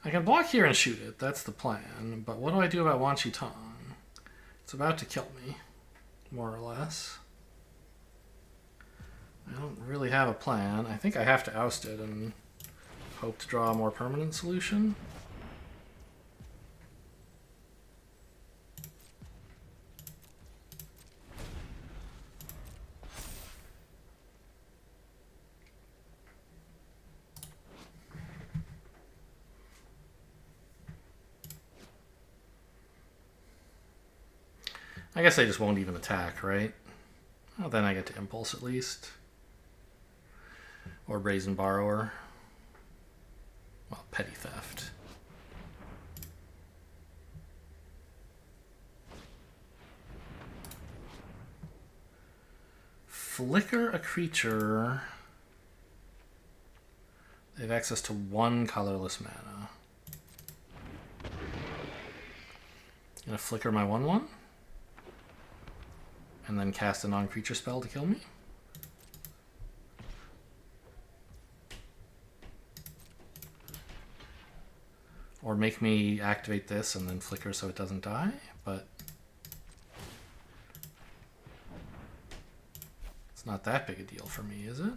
I can block here and shoot it. That's the plan. But what do I do about Wanshi Tong? It's about to kill me, more or less. I don't really have a plan. I think I have to oust it and hope to draw a more permanent solution. I guess they just won't even attack, right? Well, then I get to impulse at least. Or brazen borrower. Well, petty theft. Flicker a creature. They have access to 1 colorless mana. Gonna flicker my 1/1. And then cast a non-creature spell to kill me. Or make me activate this and then flicker so it doesn't die, but it's not that big a deal for me, is it?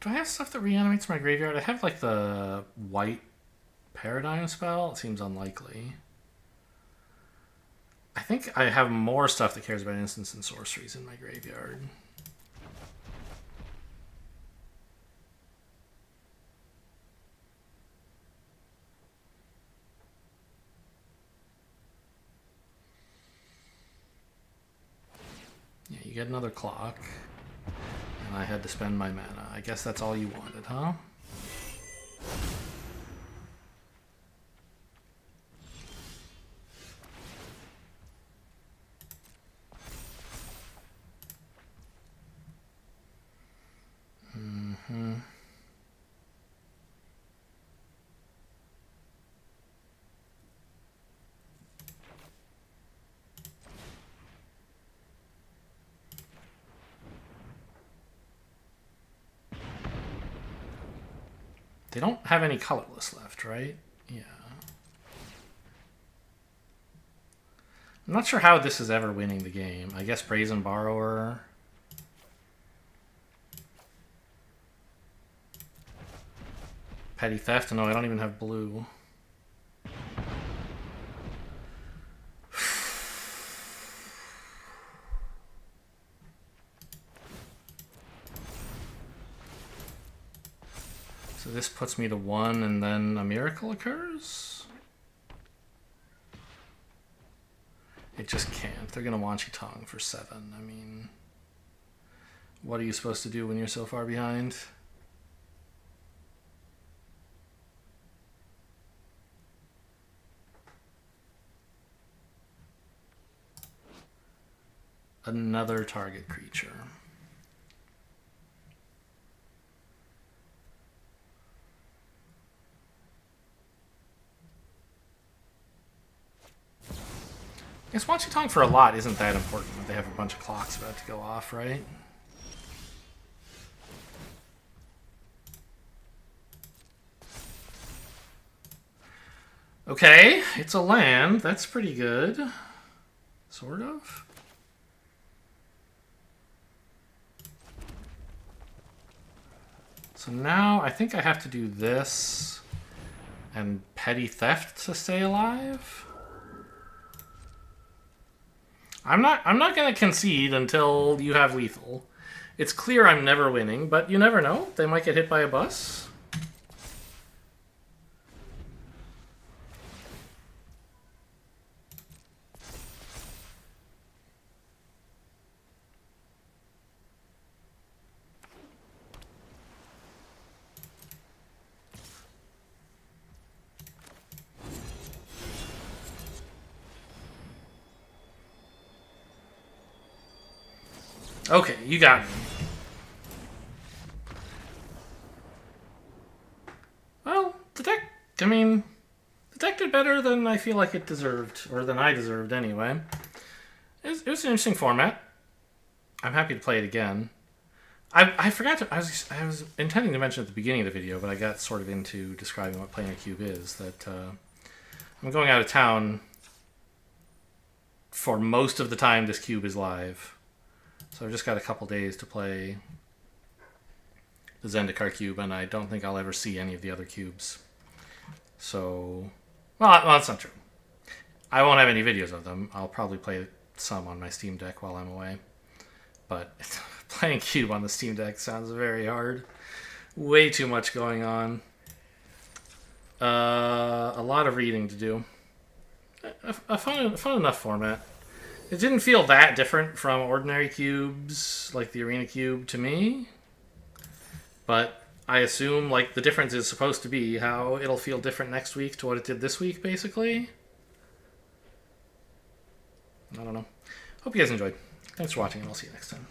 Do I have stuff that reanimates my graveyard? I have like the white paradigm spell. It seems unlikely. I think I have more stuff that cares about instants and sorceries in my graveyard. Yeah, you get another clock. And I had to spend my mana. I guess that's all you wanted, huh? They don't have any colorless left, right? Yeah. I'm not sure how this is ever winning the game. I guess Brazen Borrower. Petty Theft. No, I don't even have blue. So this puts me to 1 and then a miracle occurs? It just can't. They're going to Wanchy Tongue for 7. I mean, what are you supposed to do when you're so far behind? Another target creature. I guess Wanchy Tongue for a lot isn't that important. They have a bunch of clocks about to go off, right? Okay, it's a land. That's pretty good. Sort of. So now I think I have to do this and Petty Theft to stay alive. I'm not going to concede until you have lethal. It's clear I'm never winning, but you never know. They might get hit by a bus. Okay, you got me. Well, the deck did better than I feel like it deserved, or than I deserved anyway. It was an interesting format. I'm happy to play it again. I forgot to, I was intending to mention at the beginning of the video, but I got sort of into describing what Planar Cube is, that I'm going out of town for most of the time this cube is live. So I've just got a couple days to play the Zendikar cube, and I don't think I'll ever see any of the other cubes. So, well, that's not true. I won't have any videos of them. I'll probably play some on my Steam Deck while I'm away. But playing cube on the Steam Deck sounds very hard. Way too much going on. A lot of reading to do. A fun enough format. It didn't feel that different from ordinary cubes, like the Arena Cube, to me. But I assume like the difference is supposed to be how it'll feel different next week to what it did this week, basically. I don't know. Hope you guys enjoyed. Thanks for watching, and I'll see you next time.